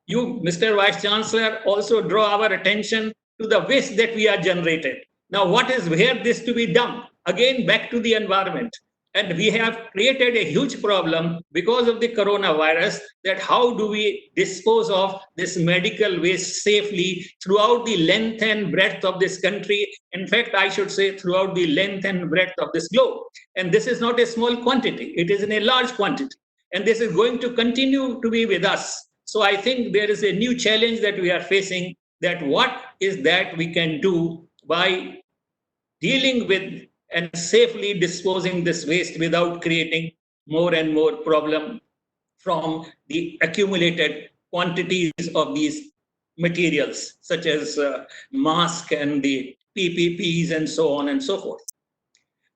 You, Mr. Vice Chancellor, also draw our attention to the waste that we are generated. Now, what is where this to be dumped? Again, back to the environment. And we have created a huge problem because of the coronavirus, that how do we dispose of this medical waste safely throughout the length and breadth of this country. In fact, I should say throughout the length and breadth of this globe. And this is not a small quantity. It is in a large quantity. And this is going to continue to be with us. So I think there is a new challenge that we are facing, that what is that we can do by dealing with and safely disposing this waste without creating more and more problem from the accumulated quantities of these materials, such as mask and the PPPs and so on and so forth.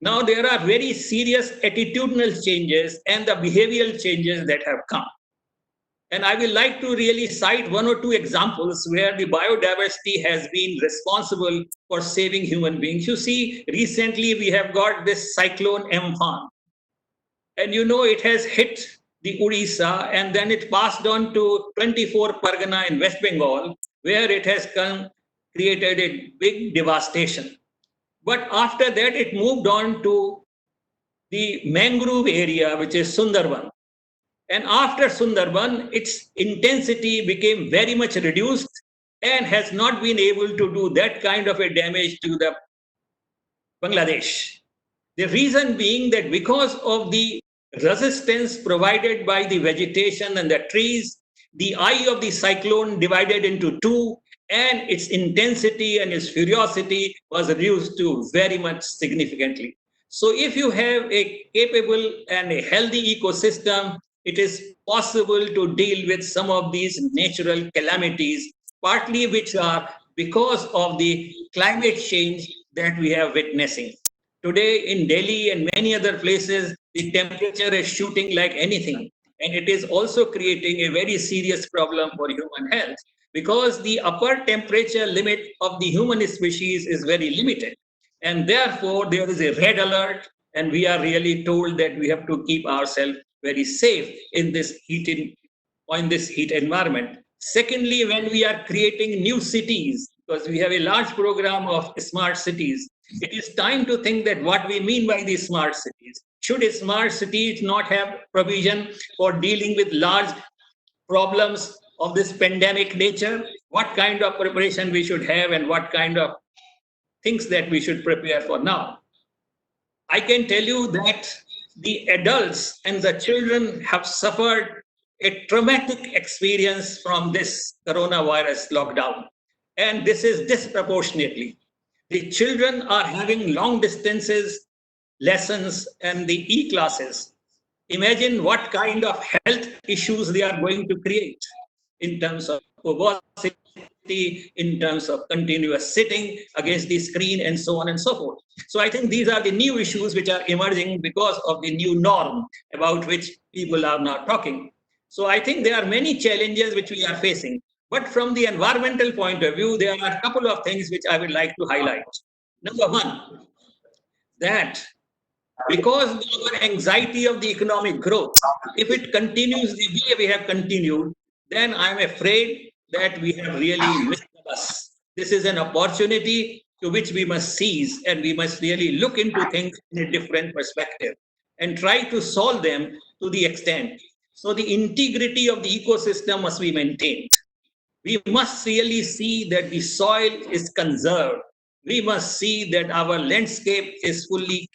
Now, there are very serious attitudinal changes and the behavioral changes that have come. And I will like to really cite one or two examples where the biodiversity has been responsible for saving human beings. You see, recently we have got this cyclone Amphan. And you know, it has hit the Odisha and then it passed on to 24 Pargana in West Bengal, where it has created a big devastation. But after that, it moved on to the mangrove area, which is Sundarban. And after Sundarban, its intensity became very much reduced and has not been able to do that kind of a damage to the Bangladesh. The reason being that because of the resistance provided by the vegetation and the trees, the eye of the cyclone divided into two, and its intensity and its ferocity was reduced to very much significantly. So if you have a capable and a healthy ecosystem, it is possible to deal with some of these natural calamities, partly which are because of the climate change that we are witnessing. Today in Delhi and many other places, the temperature is shooting like anything. And it is also creating a very serious problem for human health, because the upper temperature limit of the human species is very limited. And therefore, there is a red alert, and we are really told that we have to keep ourselves very safe in this heat environment. Secondly, when we are creating new cities, because we have a large program of smart cities, it is time to think that what we mean by these smart cities. Should a smart cities not have provision for dealing with large problems of this pandemic nature? What kind of preparation we should have and what kind of things that we should prepare for now. I can tell you that the adults and the children have suffered a traumatic experience from this coronavirus lockdown. And this is disproportionately. The children are having long distances lessons and the e-classes. Imagine what kind of health issues they are going to create in terms of obesity, in terms of continuous sitting against the screen, and so on and so forth. So I think these are the new issues which are emerging because of the new norm about which people are now talking. So I think there are many challenges which we are facing. But from the environmental point of view, there are a couple of things which I would like to highlight. Number one, that because of our anxiety of the economic growth, if it continues the way we have continued, then I'm afraid that we have really missed the bus. This is an opportunity to which we must seize, and we must really look into things in a different perspective and try to solve them to the extent. So the integrity of the ecosystem must be maintained. We must really see that the soil is conserved. We must see that our landscape is fully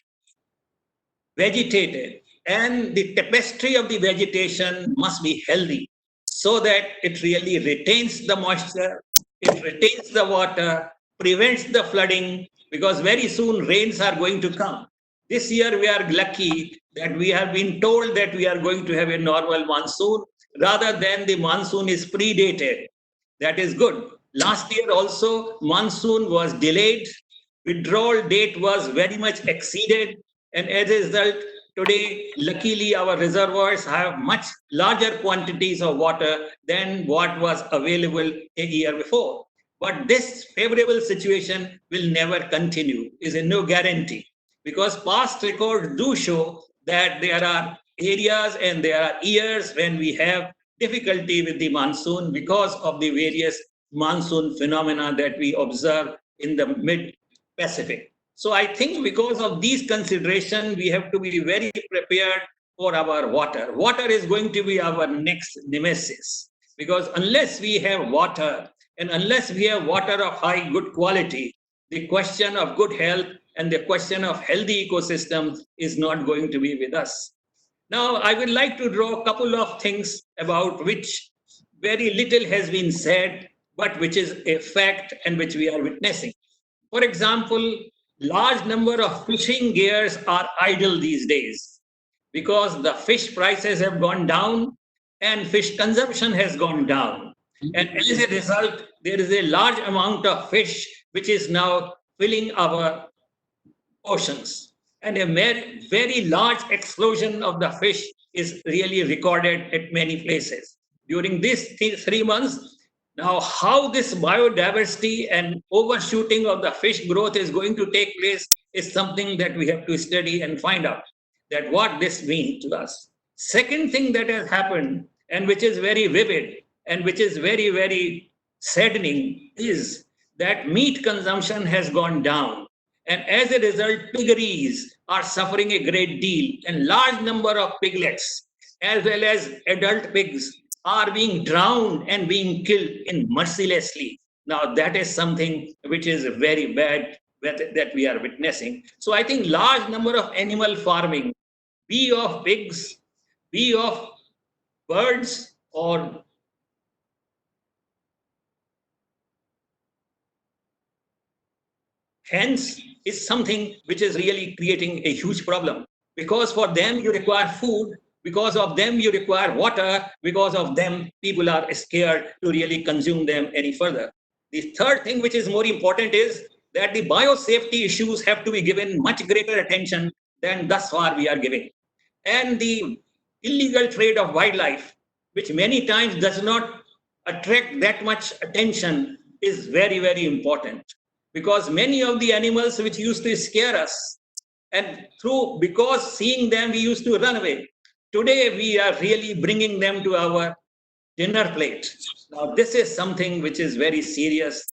vegetated, and the tapestry of the vegetation must be healthy so that it really retains the moisture, it retains the water, prevents the flooding, because very soon rains are going to come. This year we are lucky that we have been told that we are going to have a normal monsoon rather than the monsoon is predated. That is good. Last year also monsoon was delayed, withdrawal date was very much exceeded, and as a result, today, luckily, our reservoirs have much larger quantities of water than what was available a year before. But this favorable situation will never continue, is a no guarantee, because past records do show that there are areas and there are years when we have difficulty with the monsoon because of the various monsoon phenomena that we observe in the mid-Pacific. So I think because of these considerations, we have to be very prepared for our water. Water is going to be our next nemesis, because unless we have water and unless we have water of high good quality, the question of good health and the question of healthy ecosystems is not going to be with us. Now, I would like to draw a couple of things about which very little has been said, but which is a fact and which we are witnessing. For example, large number of fishing gears are idle these days because the fish prices have gone down and fish consumption has gone down. And as a result, there is a large amount of fish which is now filling our oceans. And a very large explosion of the fish is really recorded at many places. During these 3 months, now, how this biodiversity and overshooting of the fish growth is going to take place is something that we have to study and find out that what this means to us. Second thing that has happened, and which is very vivid and which is very, very saddening, is that meat consumption has gone down. And as a result, piggeries are suffering a great deal, and large number of piglets as well as adult pigs are being drowned and being killed in mercilessly. Now that is something which is very bad that we are witnessing. So I think large number of animal farming, be of pigs, be of birds or hence is something which is really creating a huge problem, because for them you require food, because of them you require water, because of them people are scared to really consume them any further. The third thing which is more important is that the biosafety issues have to be given much greater attention than thus far we are giving. And the illegal trade of wildlife, which many times does not attract that much attention, is very, very important. Because many of the animals which used to scare us, and because seeing them we used to run away, today we are really bringing them to our dinner plate. Now this is something which is very serious.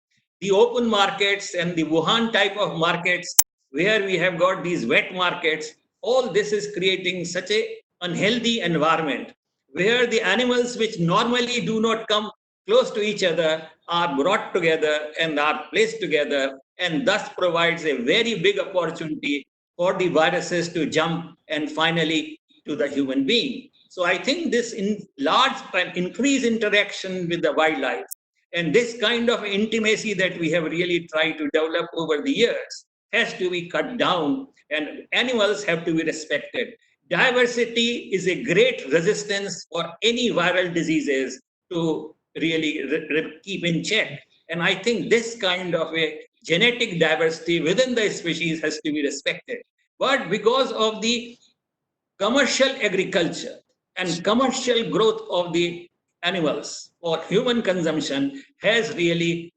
The open markets and the Wuhan type of markets where we have got these wet markets, all this is creating such a unhealthy environment where the animals which normally do not come close to each other are brought together and are placed together, and thus provides a very big opportunity for the viruses to jump and finally to the human being. So I think this large and increased interaction with the wildlife and this kind of intimacy that we have really tried to develop over the years has to be cut down, and animals have to be respected. Diversity is a great resistance for any viral diseases to really keep in check. And I think this kind of a genetic diversity within the species has to be respected. But because of the commercial agriculture and commercial growth of the animals for human consumption has really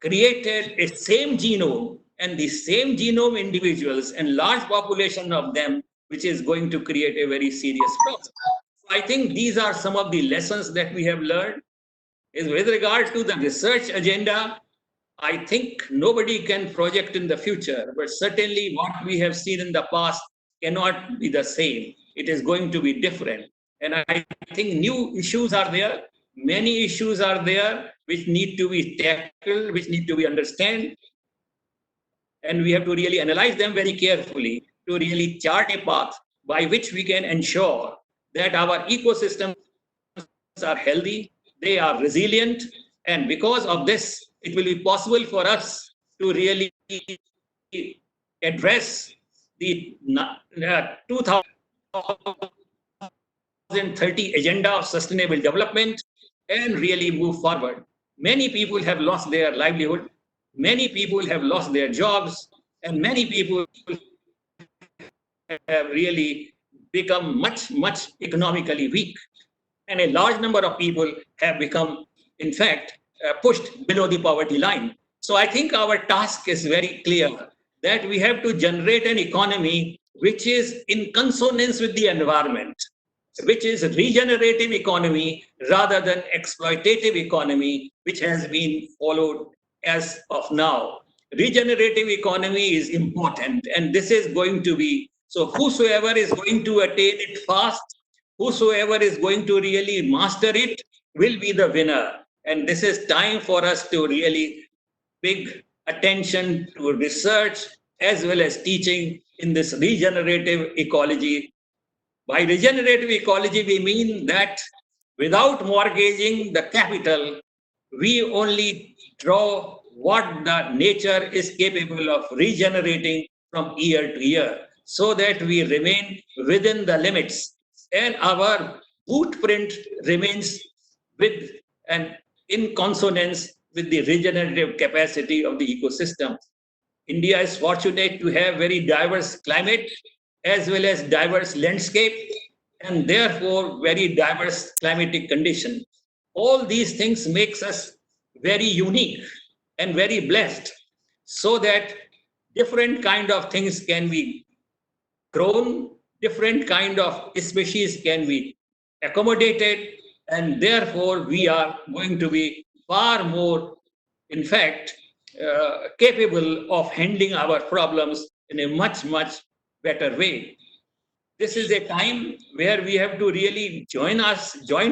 created a same genome and the same genome individuals and large population of them, which is going to create a very serious problem. So I think these are some of the lessons that we have learned. Is with regard to the research agenda, I think nobody can project in the future, but certainly what we have seen in the past cannot be the same. It is going to be different. And I think new issues are there. Many issues are there which need to be tackled, which need to be understood. And we have to really analyze them very carefully to really chart a path by which we can ensure that our ecosystems are healthy, they are resilient, and because of this, it will be possible for us to really address the 2030 agenda of sustainable development and really move forward. Many people have lost their livelihood, many people have lost their jobs, and many people have really become much economically weak. And a large number of people have become, in fact, pushed below the poverty line. So I think our task is very clear that we have to generate an economy which is in consonance with the environment, which is a regenerative economy rather than exploitative economy, which has been followed as of now. Regenerative economy is important, and this is going to be, so whosoever is going to attain it fast, whosoever is going to really master it will be the winner. And this is time for us to really big attention to research as well as teaching in this regenerative ecology. By regenerative ecology, we mean that without mortgaging the capital, we only draw what the nature is capable of regenerating from year to year, so that we remain within the limits and our footprint remains with and in consonance with the regenerative capacity of the ecosystem. India is fortunate to have very diverse climate as well as diverse landscape and therefore very diverse climatic condition. All these things makes us very unique and very blessed, so that different kind of things can be grown, different kind of species can be accommodated, and therefore we are going to be far more, in fact, capable of handling our problems in a much better way. This is a time where we have to really join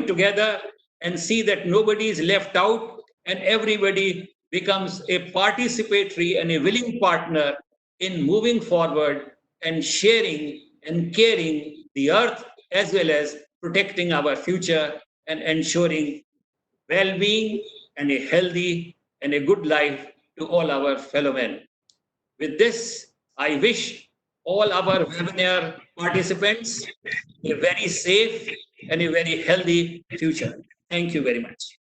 together and see that nobody is left out and everybody becomes a participatory and a willing partner in moving forward and sharing and caring the earth as well as protecting our future and ensuring well-being and a healthy and a good life to all our fellow men. With this, I wish all our webinar participants a very safe and a very healthy future. Thank you very much.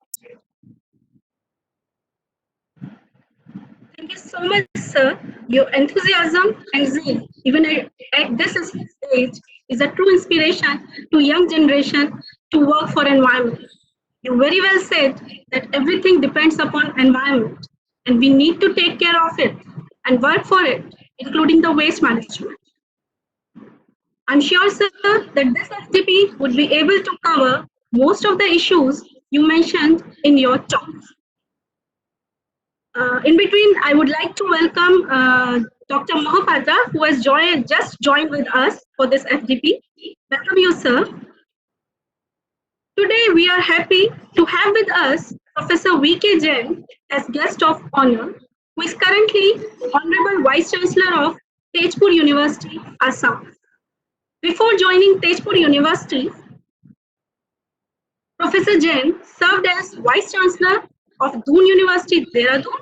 Thank you so much, sir. Your enthusiasm and zeal, even at this stage, is a true inspiration to young generation to work for environment. You very well said that everything depends upon environment, and we need to take care of it and work for it, including the waste management. I'm sure, sir, that this FDP would be able to cover most of the issues you mentioned in your talk. In between, I would like to welcome Dr. Mohapatra, who has just joined with us for this FDP. Welcome you, sir. Today we are happy to have with us Professor V.K. Jain as guest of honor, who is currently Honorable Vice Chancellor of Tejpur University, Assam. Before joining Tejpur University, Professor Jain served as Vice Chancellor of Doon University, Dehradun,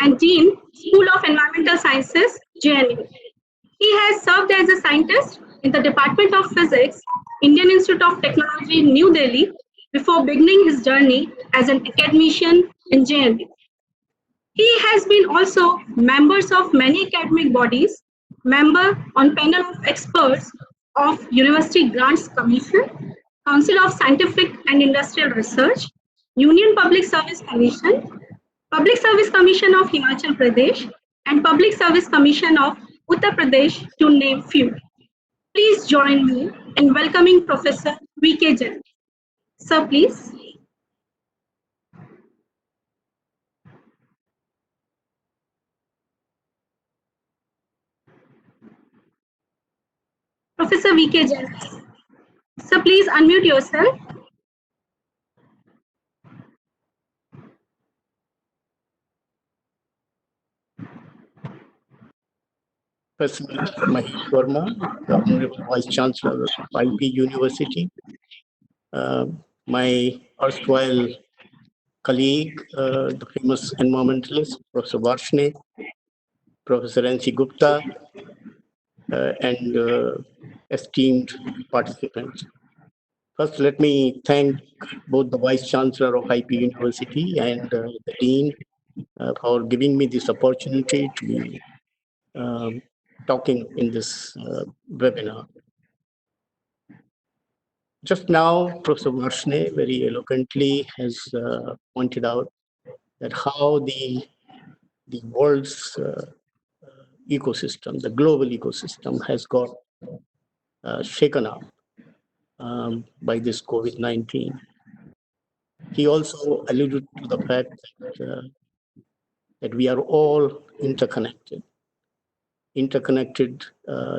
and Dean, School of Environmental Sciences, JNU. He has served as a scientist in the Department of Physics, Indian Institute of Technology, New Delhi, before beginning his journey as an academician in JNU. He has been also members of many academic bodies, member on panel of experts of University Grants Commission, Council of Scientific and Industrial Research, Union Public Service Commission, Public Service Commission of Himachal Pradesh, and Public Service Commission of Uttar Pradesh, to name few. Please join me in welcoming Professor V.K. Jain. Sir, please. Professor V.K. Jain. Sir, please unmute yourself. President Mahesh Verma, the Honorable Vice Chancellor of IP University, my erstwhile colleague, the famous environmentalist, Professor Varshney, Professor N.C. Gupta, and esteemed participants. First, let me thank both the Vice Chancellor of IP University and the Dean for giving me this opportunity to be talking in this webinar. Just now, Professor Varshney very eloquently has pointed out that how the world's ecosystem, the global ecosystem, has got shaken up by this COVID-19. He also alluded to the fact that we are all interconnected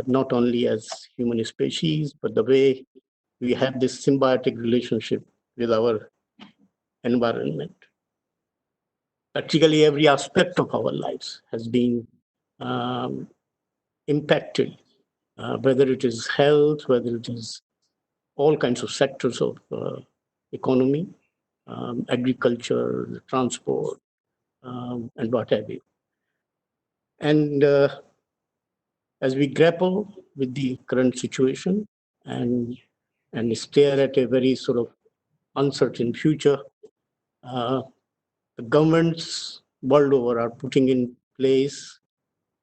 not only as human species, but the way we have this symbiotic relationship with our environment. Practically every aspect of our lives has been impacted, whether it is health, whether it is all kinds of sectors of economy, agriculture, transport, and what have you. And as we grapple with the current situation and stare at a very sort of uncertain future, the governments world over are putting in place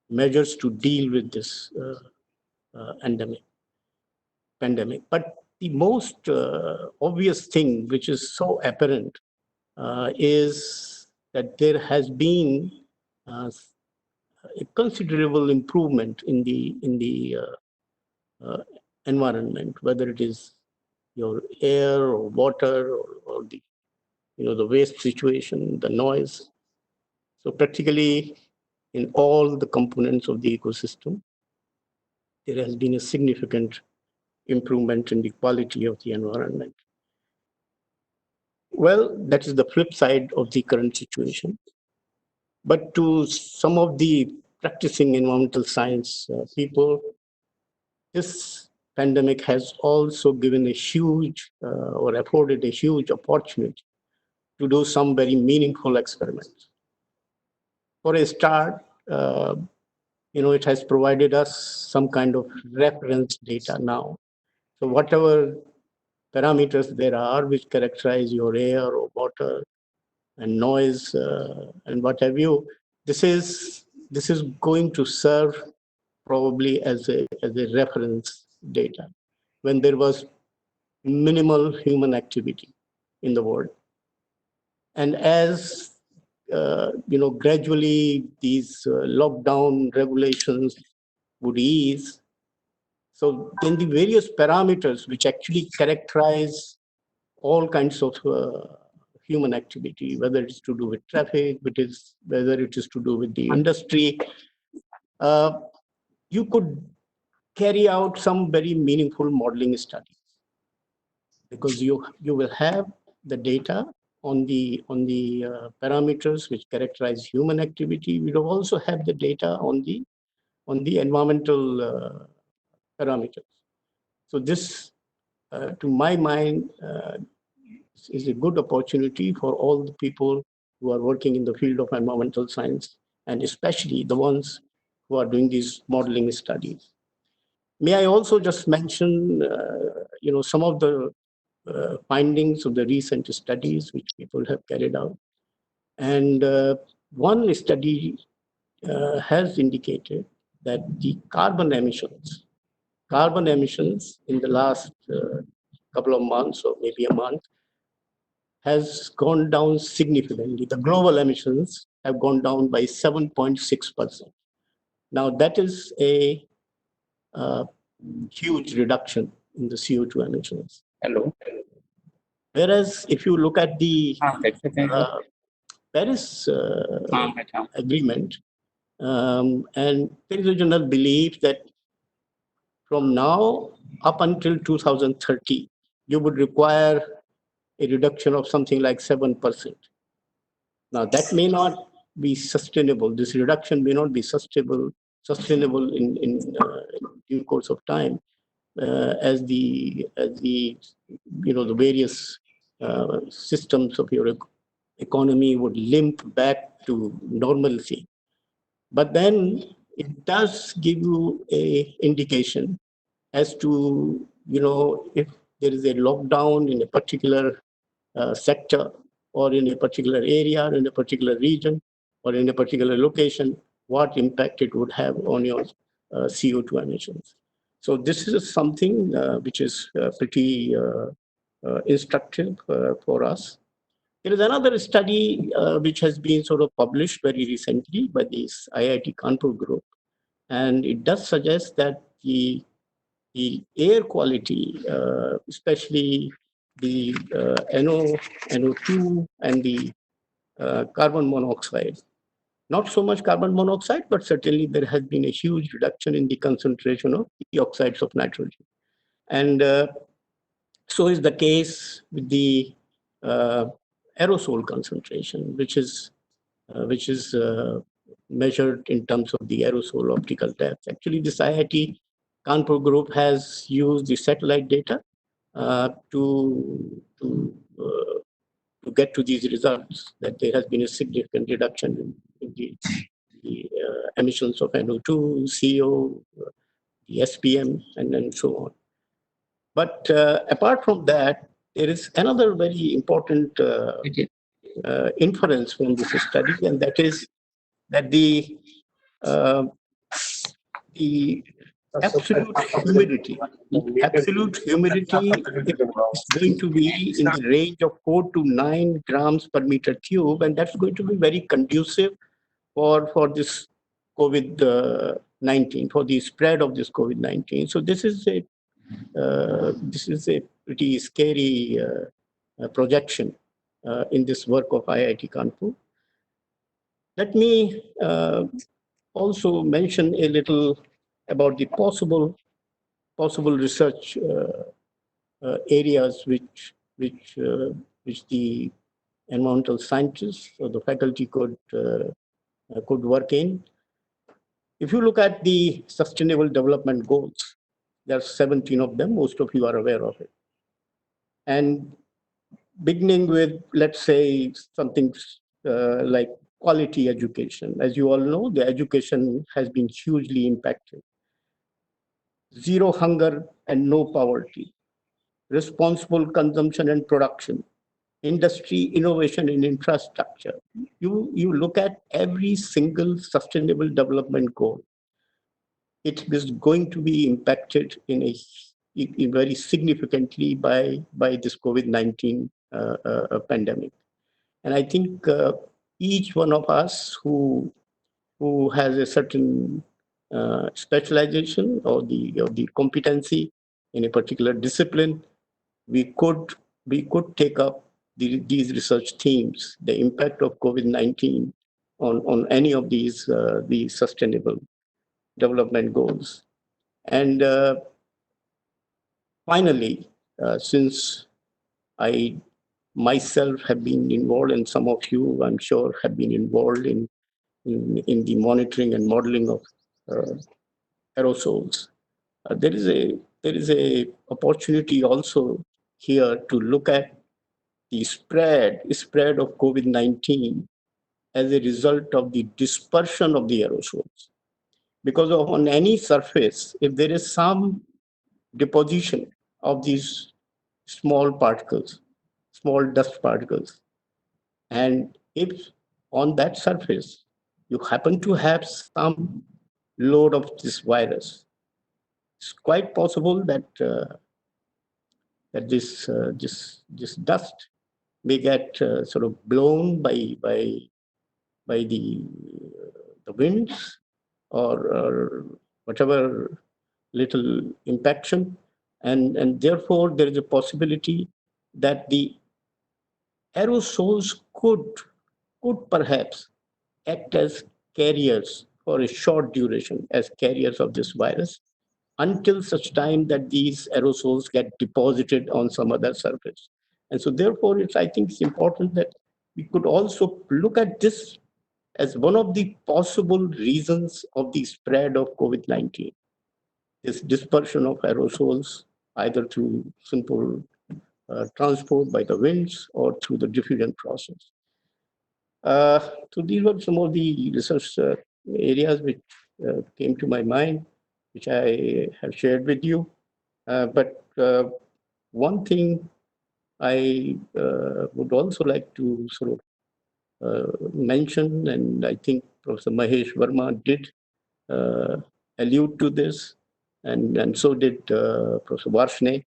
measures to deal with this pandemic. But the most obvious thing, which is so apparent, is that there has been a considerable improvement in the environment, whether it is your air or water or the the waste situation, the noise. So practically in all the components of the ecosystem, there has been a significant improvement in the quality of the environment. Well, that is the flip side of the current situation. But to some of the practicing environmental science people, this pandemic has also given a huge or afforded a huge opportunity to do some very meaningful experiments. For a start, it has provided us some kind of reference data now. So whatever parameters there are which characterize your air or water and noise and what have you, this is going to serve probably as a reference data when there was minimal human activity in the world. And as gradually these lockdown regulations would ease, so then the various parameters which actually characterize all kinds of human activity, whether it's to do with traffic, whether it is to do with the industry, you could carry out some very meaningful modeling studies. because you will have the data on the parameters which characterize human activity. We will also have the data on the environmental parameters. So this, to my mind, is a good opportunity for all the people who are working in the field of environmental science, and especially the ones who are doing these modeling studies. May I also just mention, some of the findings of the recent studies which people have carried out. And one study has indicated that the carbon emissions in the last couple of months or maybe a month has gone down significantly. The global emissions have gone down by 7.6%. Now that is a huge reduction in the CO2 emissions. Hello. Whereas if you look at the Paris agreement, and there is a general belief that from now up until 2030, you would require a reduction of something like 7%. Now that may not be sustainable. This reduction may not be sustainable in due course of time, as the various systems of your economy would limp back to normalcy. But then it does give you a indication as to, if there is a lockdown in a particular sector or in a particular area or in a particular region or in a particular location, what impact it would have on your CO2 emissions. So this is something which is pretty instructive for us. There is another study which has been sort of published very recently by this IIT Kanpur group, and it does suggest that the air quality, especially the NO2 and the carbon monoxide, not so much carbon monoxide, but certainly there has been a huge reduction in the concentration of the oxides of nitrogen. And so is the case with the aerosol concentration, which is measured in terms of the aerosol optical depth. Actually, this IIT Kanpur group has used the satellite data to get to these results, that there has been a significant reduction in the emissions of NO2, CO, the SPM, and so on. But apart from that, there is another very important inference from this study, and that is that the absolute humidity is going to be in the range of 4 to 9 grams per meter cube, and that's going to be very conducive for this COVID-19, for the spread of this COVID-19. So this is a pretty scary projection in this work of IIT Kanpur. Let me also mention a little about the possible research areas which the environmental scientists or the faculty could work in. If you look at the Sustainable Development Goals, there are 17 of them. Most of you are aware of it. And beginning with, let's say, something like quality education. As you all know, the education has been hugely impacted. Zero hunger and no poverty, responsible consumption and production, industry, innovation, and infrastructure. You look at every single sustainable development goal, it is going to be impacted in very significantly by this COVID-19 pandemic. And I think each one of us who has a certain specialization or the competency in a particular discipline, we could take up these research themes, the impact of COVID-19 on any of these sustainable development goals. And finally, since I myself have been involved, and some of you, I'm sure, have been involved in the monitoring and modeling of aerosols. There is a opportunity also here to look at the spread of COVID-19 as a result of the dispersion of the aerosols. Because on any surface, if there is some deposition of these small particles, small dust particles, and if on that surface you happen to have some load of this virus, it's quite possible that this dust may get sort of blown by the winds or whatever little impaction, and therefore there is a possibility that the aerosols could perhaps act as carriers for a short duration, as carriers of this virus, until such time that these aerosols get deposited on some other surface. And so therefore, I think it's important that we could also look at this as one of the possible reasons of the spread of COVID-19, this dispersion of aerosols, either through simple transport by the winds or through the diffusion process. So these were some of the research areas which came to my mind, which I have shared with you. But one thing I would also like to sort of mention, and I think Professor Mahesh Verma did allude to this, and so did Professor Varshney.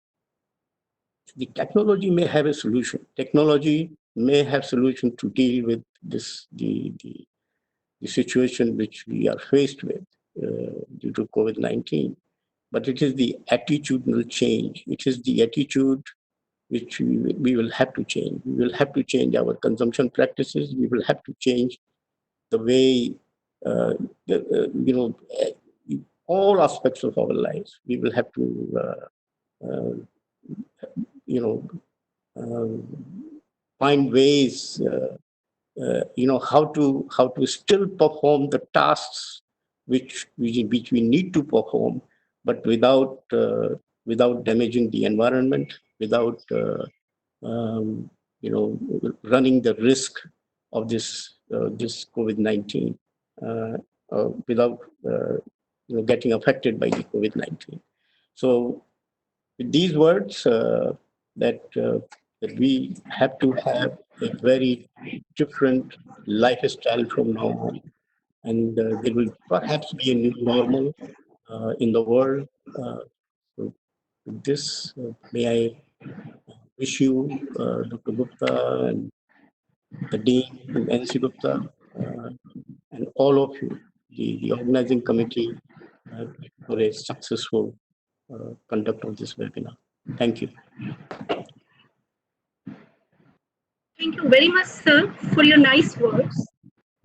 The technology may have a solution. Technology may have solution to deal with this the situation which we are faced with due to COVID-19. But it is the attitudinal change. It is the attitude which we will have to change. We will have to change our consumption practices. We will have to change the way, all aspects of our lives. We will have to, find ways, how to still perform the tasks which we need to perform, but without damaging the environment, without running the risk of this COVID-19, without getting affected by the COVID-19. So with these words, that we have to have a very different lifestyle from now on, and there will perhaps be a new normal in the world. So with this, may I wish you, Dr. Gupta and the Dean and NC Gupta, and all of you, the organizing committee, for a successful conduct of this webinar. Thank you. Thank you very much, sir, for your nice words.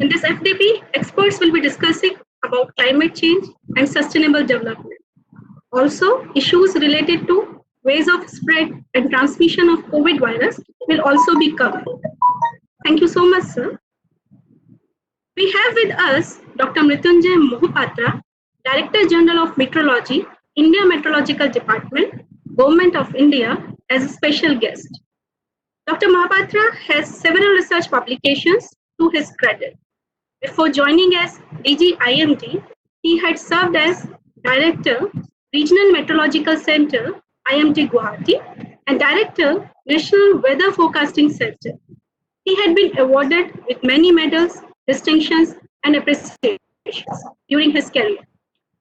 In this FDP, experts will be discussing about climate change and sustainable development. Also, issues related to ways of spread and transmission of COVID virus will also be covered. Thank you so much, sir. We have with us Dr. Mohapatra, Director General of Meteorology, India Meteorological Department, Government of India, as a special guest. Dr. Mohapatra has several research publications to his credit. Before joining as DGIMD, he had served as Director, Regional Meteorological Center, IMT Guwahati, and Director, National Weather Forecasting Center. He had been awarded with many medals, distinctions, and appreciations during his career.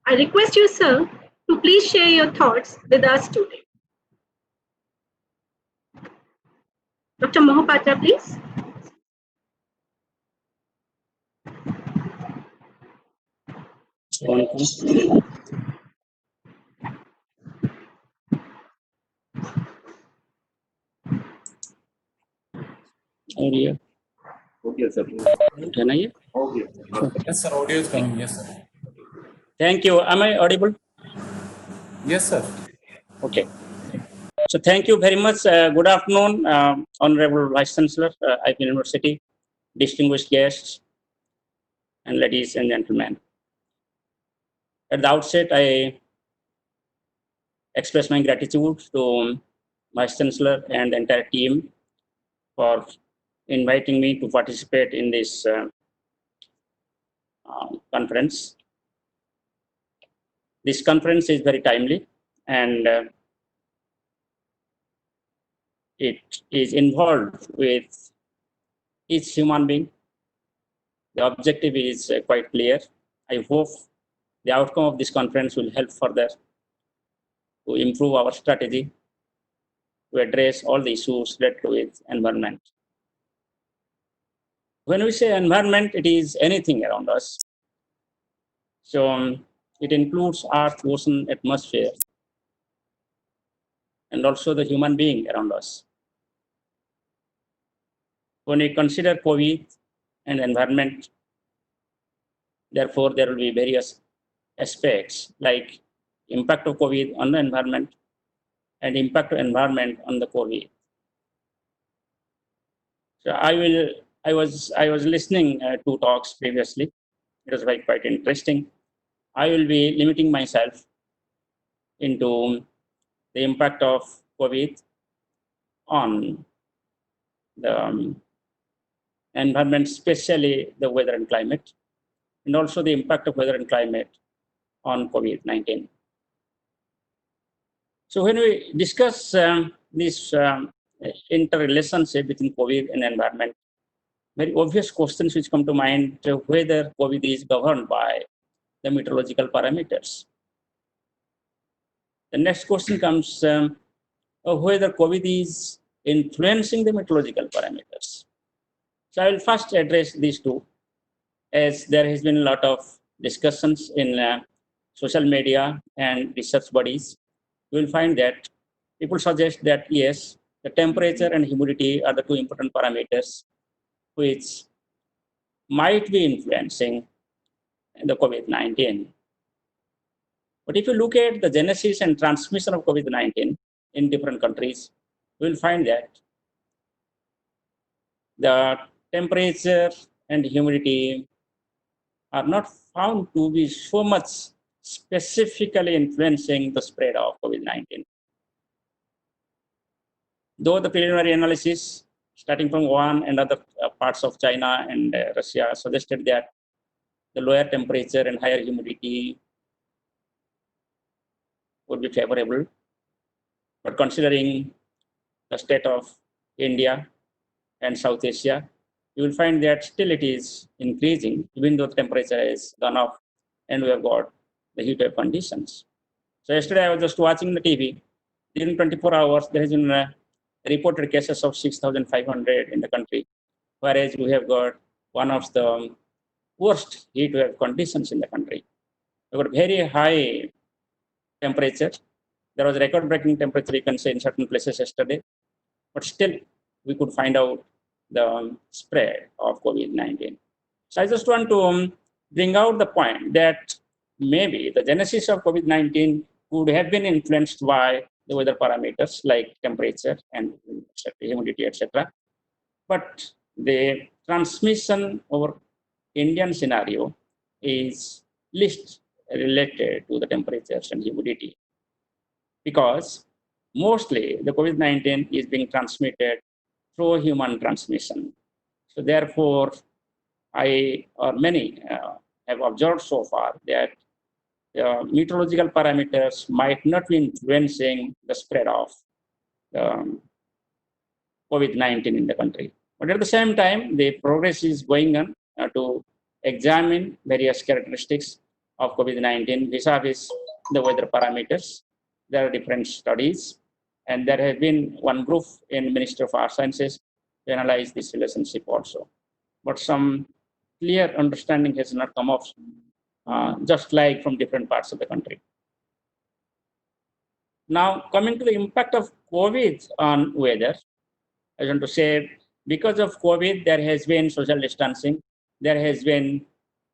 I request you, sir, to please share your thoughts with us today. Dr. Mohapatra, please. Audio. Okay, sir. Can I hear? Okay. Yes, sir. Audio is coming. Yes, sir. Thank you. Am I audible? Yes, sir. Okay. So thank you very much. Good afternoon, Honorable Vice Chancellor, IIM University, distinguished guests, and ladies and gentlemen. At the outset, I express my gratitude to Vice Chancellor and the entire team for inviting me to participate in this conference. This conference is very timely, and it is involved with each human being. The objective is quite clear. I hope the outcome of this conference will help further to improve our strategy to address all the issues related with environment. When we say environment, it is anything around us. So it includes earth, ocean, atmosphere, and also the human being around us. When we consider COVID and environment, therefore there will be various aspects like impact of COVID on the environment and impact of environment on the COVID. So I was listening to talks previously. It was quite interesting. I will be limiting myself into the impact of COVID on the environment, especially the weather and climate, and also the impact of weather and climate on COVID-19. So when we discuss this interrelationship between COVID and environment, very obvious questions which come to mind whether COVID is governed by the meteorological parameters. The next question comes whether COVID is influencing the meteorological parameters. So I will first address these two, as there has been a lot of discussions in social media and research bodies. You will find that people suggest that yes, the temperature and humidity are the two important parameters which might be influencing the COVID-19. But if you look at the genesis and transmission of COVID-19 in different countries, you will find that the temperature and humidity are not found to be so much specifically influencing the spread of COVID-19. Though the preliminary analysis starting from Wuhan and other parts of China and Russia suggested that the lower temperature and higher humidity would be favorable. But considering the state of India and South Asia, you will find that still it is increasing, even though the temperature has gone up and we have got the heat wave conditions. So yesterday I was just watching the TV. Within 24 hours, there has been reported cases of 6,500 in the country, whereas we have got one of the worst heat wave conditions in the country. We got very high temperature. There was record-breaking temperature, you can say, in certain places yesterday, but still we could find out the spread of COVID-19. So I just want to bring out the point that maybe the genesis of COVID-19 would have been influenced by the weather parameters like temperature and humidity, etc. But the transmission over Indian scenario is least related to the temperatures and humidity, because mostly the COVID-19 is being transmitted through human transmission. So therefore, I or many have observed so far that meteorological parameters might not be influencing the spread of COVID-19 in the country. But at the same time, the progress is going on to examine various characteristics of COVID-19 vis-a-vis the weather parameters. There are different studies, and there has been one group in Ministry of Earth Sciences to analyze this relationship also. But some clear understanding has not come up, just like from different parts of the country. Now, coming to the impact of COVID on weather, I want to say, because of COVID, there has been social distancing. There has been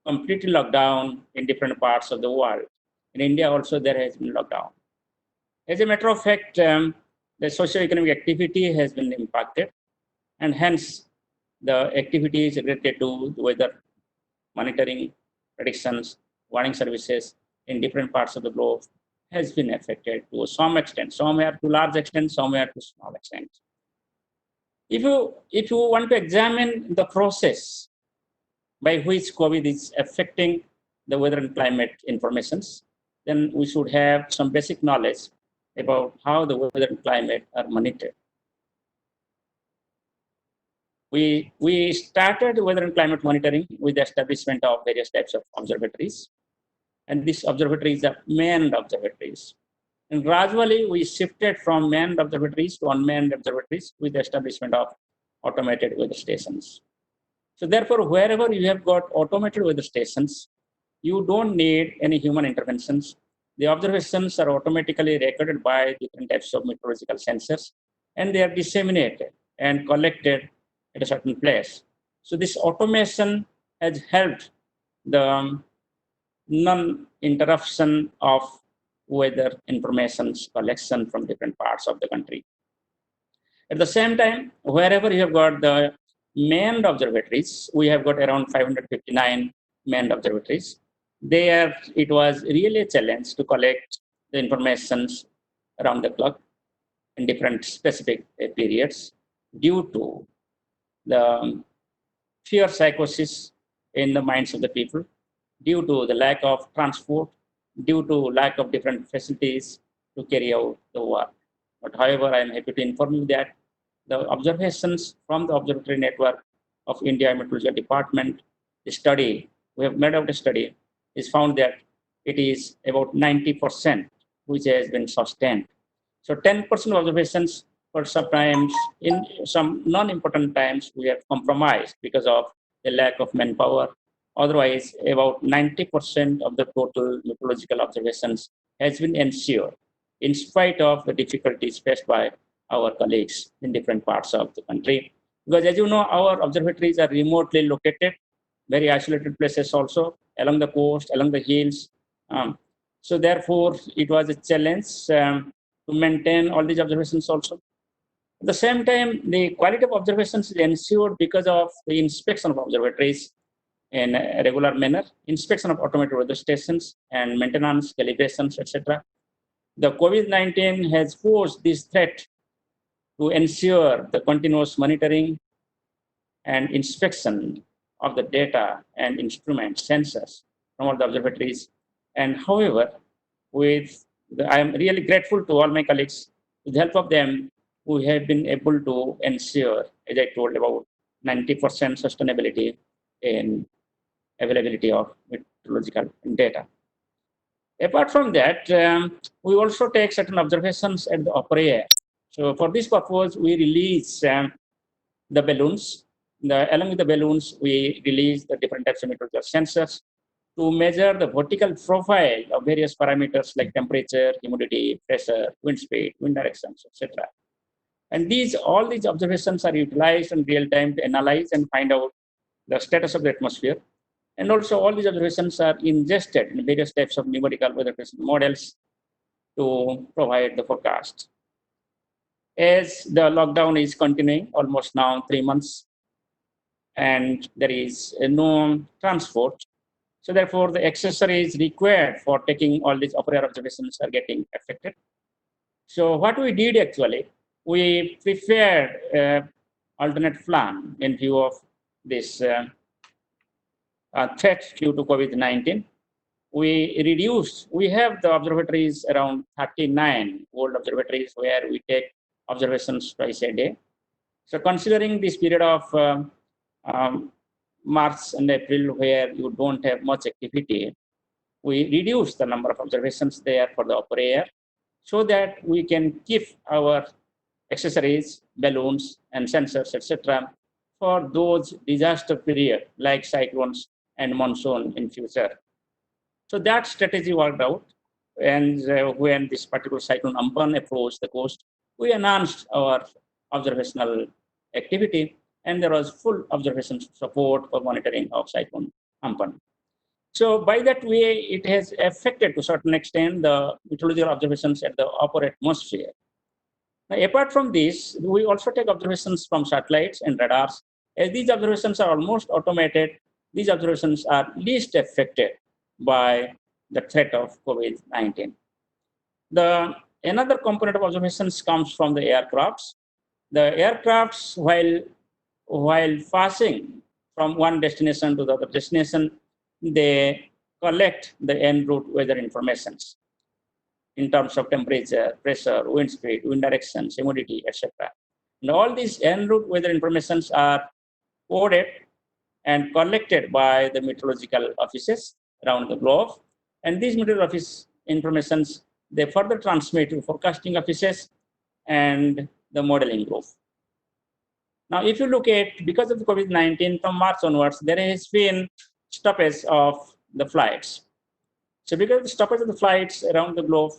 completely lockdown in different parts of the world. In India also, there has been lockdown. As a matter of fact, the socio-economic activity has been impacted, and hence the activities related to weather monitoring, predictions, warning services in different parts of the globe has been affected to some extent. Some are to large extent, some are to small extent. If you want to examine the process by which COVID is affecting the weather and climate informations, then we should have some basic knowledge about how the weather and climate are monitored. We started weather and climate monitoring with the establishment of various types of observatories. And these observatories are manned observatories. And gradually we shifted from manned observatories to unmanned observatories with the establishment of automated weather stations. So therefore, wherever you have got automated weather stations, you don't need any human interventions. The observations are automatically recorded by different types of meteorological sensors, and they are disseminated and collected at a certain place. So this automation has helped the non-interruption of weather information collection from different parts of the country. At the same time, wherever you have got the manned observatories, we have got around 559 manned observatories. There, it was really a challenge to collect the information around the clock in different specific periods due to the fear psychosis in the minds of the people, due to the lack of transport, due to lack of different facilities to carry out the work. But however, I am happy to inform you that the observations from the observatory network of India Meteorology Department, the study, we have made out a study, is found that it is about 90%, which has been sustained. So 10% of observations, for sometimes in some non-important times, we have compromised because of the lack of manpower. Otherwise, about 90% of the total meteorological observations has been ensured in spite of the difficulties faced by our colleagues in different parts of the country. Because as you know, our observatories are remotely located, very isolated places also, along the coast, along the hills. So therefore, it was a challenge to maintain all these observations also. At the same time, the quality of observations is ensured because of the inspection of observatories in a regular manner, inspection of automated weather stations and maintenance, calibrations, etc. The COVID-19 has posed this threat to ensure the continuous monitoring and inspection of the data and instrument sensors from all the observatories. And however, I am really grateful to all my colleagues. With the help of them, we have been able to ensure, as I told, about 90% sustainability in availability of meteorological data. Apart from that, we also take certain observations at the upper air. So for this purpose, we release the balloons. Along with the balloons, we release the different types of meteorological sensors to measure the vertical profile of various parameters like temperature, humidity, pressure, wind speed, wind directions, etc. And all these observations are utilized in real time to analyze and find out the status of the atmosphere. And also all these observations are ingested in various types of numerical weather prediction models to provide the forecast. As the lockdown is continuing almost now 3 months, and there is no transport, so therefore the accessories required for taking all these upper air observations are getting affected. So what we did actually, we prepared alternate plan in view of this threat due to COVID-19. We have the observatories around 39 old observatories where we take observations twice a day. So considering this period of March and April where you don't have much activity, we reduce the number of observations there for the upper air so that we can keep our accessories, balloons, and sensors, etc., for those disaster period like cyclones and monsoon in future. So that strategy worked out. And when this particular cyclone Amphan approached the coast, we enhanced our observational activity, and there was full observation support for monitoring of cyclone Amphan. So by that way, it has affected to a certain extent the meteorological observations at the upper atmosphere. Now, apart from this, we also take observations from satellites and radars. As these observations are almost automated, these observations are least affected by the threat of COVID-19. Another component of observations comes from the aircrafts. The aircrafts, while passing from one destination to the other destination, they collect the en route weather informations in terms of temperature, pressure, wind speed, wind direction, humidity, etc. And all these en route weather informations are coded and collected by the meteorological offices around the globe. And these meteorological office informations, they further transmit to forecasting offices and the modeling group. Now, if you look at, because of the COVID-19, from March onwards, there has been stoppage of the flights. So because of the stoppage of the flights around the globe,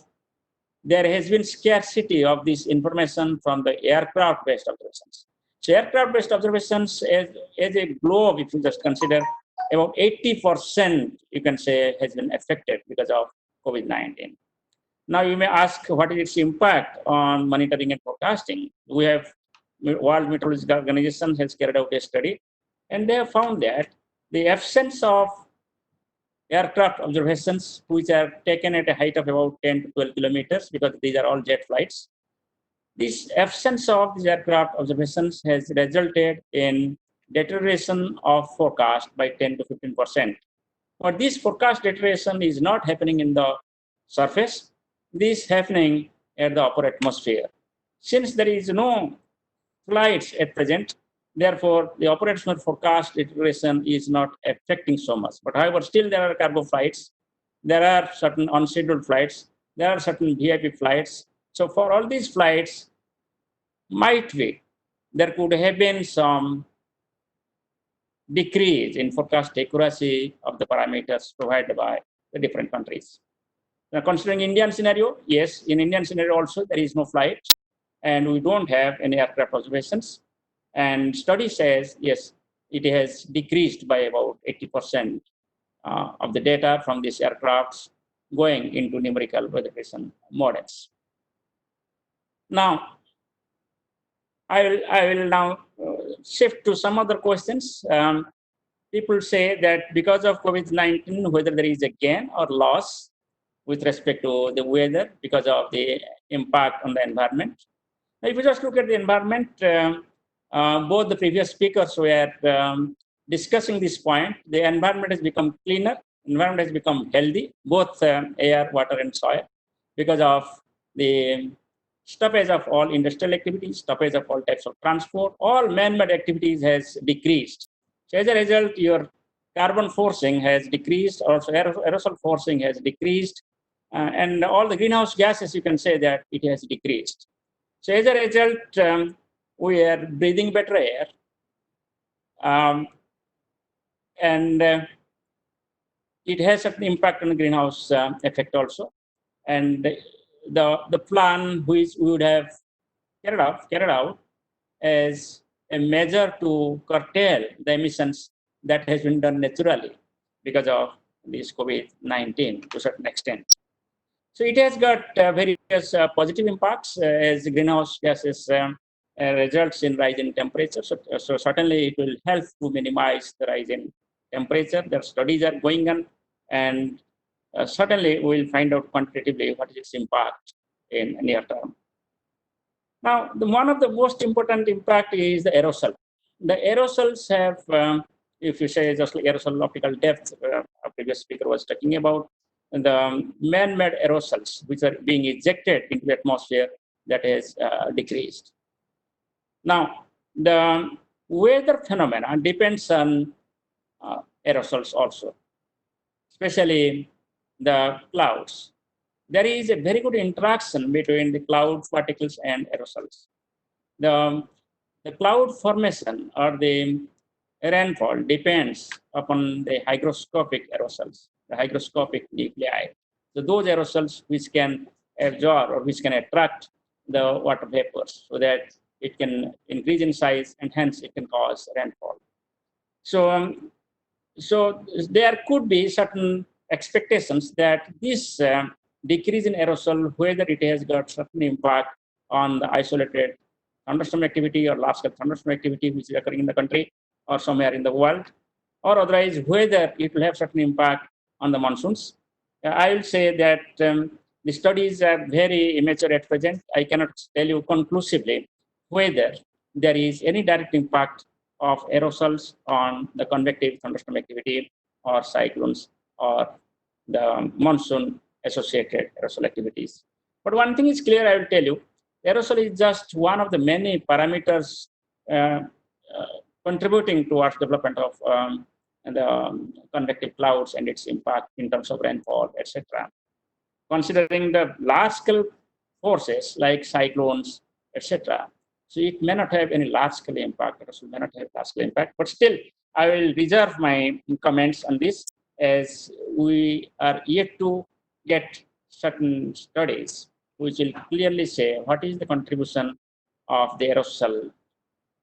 there has been scarcity of this information from the aircraft-based observations. So aircraft-based observations as a globe, if you just consider, about 80%, you can say, has been affected because of COVID-19. Now you may ask, what is its impact on monitoring and forecasting? We have, World Meteorological Organization has carried out a study, and they have found that the absence of aircraft observations, which are taken at a height of about 10 to 12 kilometers, because these are all jet flights, this absence of these aircraft observations has resulted in deterioration of forecast by 10 to 15%. But this forecast deterioration is not happening in the surface. This is happening at the upper atmosphere. Since there is no flights at present, therefore the upper atmosphere forecast deterioration is not affecting so much. But however, still there are cargo flights, there are certain unscheduled flights, there are certain VIP flights. So for all these flights, might be there could have been some decrease in forecast accuracy of the parameters provided by the different countries. Now, considering Indian scenario, yes, in Indian scenario also there is no flight and we don't have any aircraft observations. And study says, yes, it has decreased by about 80% of the data from these aircrafts going into numerical weather prediction models. Now, I will now shift to some other questions. People say that because of COVID-19, whether there is a gain or loss with respect to the weather because of the impact on the environment. Now, if you just look at the environment, both the previous speakers were discussing this point. The environment has become cleaner, environment has become healthy, both air, water, and soil, because of the stoppage of all industrial activities, stoppage of all types of transport, all man-made activities has decreased. So as a result, your carbon forcing has decreased, also aerosol forcing has decreased, and all the greenhouse gases, you can say that it has decreased. So as a result, we are breathing better air, and it has certain impact on the greenhouse effect also. And the plan which we would have carried out as a measure to curtail the emissions that has been done naturally because of this COVID-19 to a certain extent. So it has got various positive impacts as greenhouse gases results in rise in temperature. So certainly it will help to minimize the rise in temperature. The studies are going on, and certainly we will find out quantitatively what is its impact in near term. Now, one of the most important impact is the aerosol. The aerosols have, if you say just like aerosol optical depth, a previous speaker was talking about, the man-made aerosols which are being ejected into the atmosphere, that has decreased. Now, the weather phenomena depends on aerosols also, especially the clouds. There is a very good interaction between the cloud particles and aerosols. The cloud formation or the rainfall depends upon the hygroscopic aerosols, the hygroscopic nuclei. So those aerosols which can absorb or which can attract the water vapors so that it can increase in size and hence it can cause rainfall. So, so there could be certain expectations that this decrease in aerosol, whether it has got certain impact on the isolated thunderstorm activity or large-scale thunderstorm activity which is occurring in the country or somewhere in the world, or otherwise whether it will have certain impact on the monsoons. I will say that the studies are very immature at present. I cannot tell you conclusively whether there is any direct impact of aerosols on the convective thunderstorm activity or cyclones or the monsoon associated aerosol activities. But one thing is clear, I will tell you, aerosol is just one of the many parameters contributing towards development of the convective clouds and its impact in terms of rainfall, etc. Considering the large-scale forces like cyclones, etc. So it may not have any large-scale impact, aerosol may not have large-scale impact, but still, I will reserve my comments on this as we are yet to get certain studies which will clearly say what is the contribution of the aerosol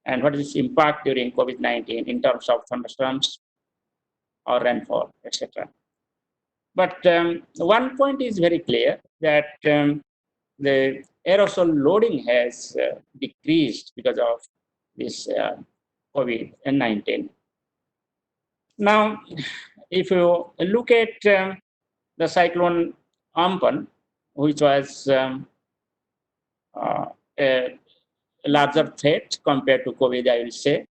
and what is its impact during COVID-19 in terms of thunderstorms or rainfall, etc. But one point is very clear that the aerosol loading has decreased because of this COVID-19. Now, if you look at the cyclone Amphan, which was a larger threat compared to COVID, I will say,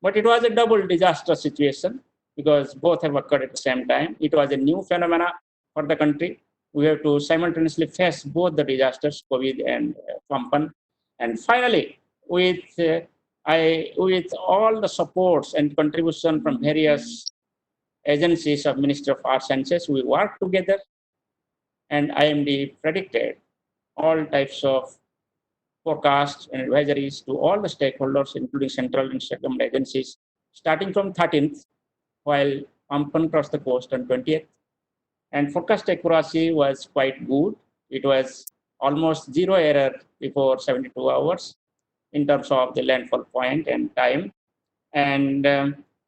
but it was a double disaster situation because both have occurred at the same time. It was a new phenomena for the country. We have to simultaneously face both the disasters, COVID and Amphan. And finally, with all the supports and contribution from various agencies of Ministry of Arts and Sciences, we worked together, and IMD predicted all types of forecasts and advisories to all the stakeholders, including central and state government agencies, starting from 13th, while Amphan crossed the coast on 20th. And forecast accuracy was quite good. It was almost zero error before 72 hours in terms of the landfall point and time. And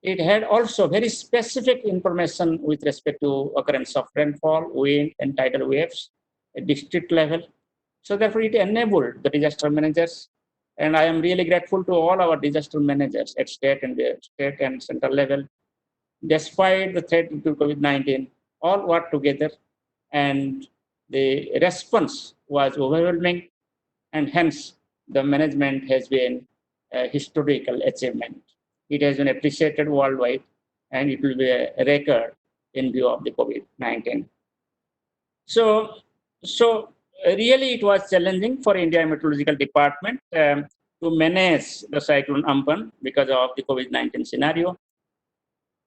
it had also very specific information with respect to occurrence of rainfall, wind, and tidal waves at district level. So therefore, it enabled the disaster managers, and I am really grateful to all our disaster managers at state and central level. Despite the threat to COVID-19, all worked together, and the response was overwhelming, and hence the management has been a historical achievement. It has been appreciated worldwide, and it will be a record in view of the COVID-19. So really, it was challenging for India Meteorological Department to manage the cyclone Amphan because of the COVID-19 scenario.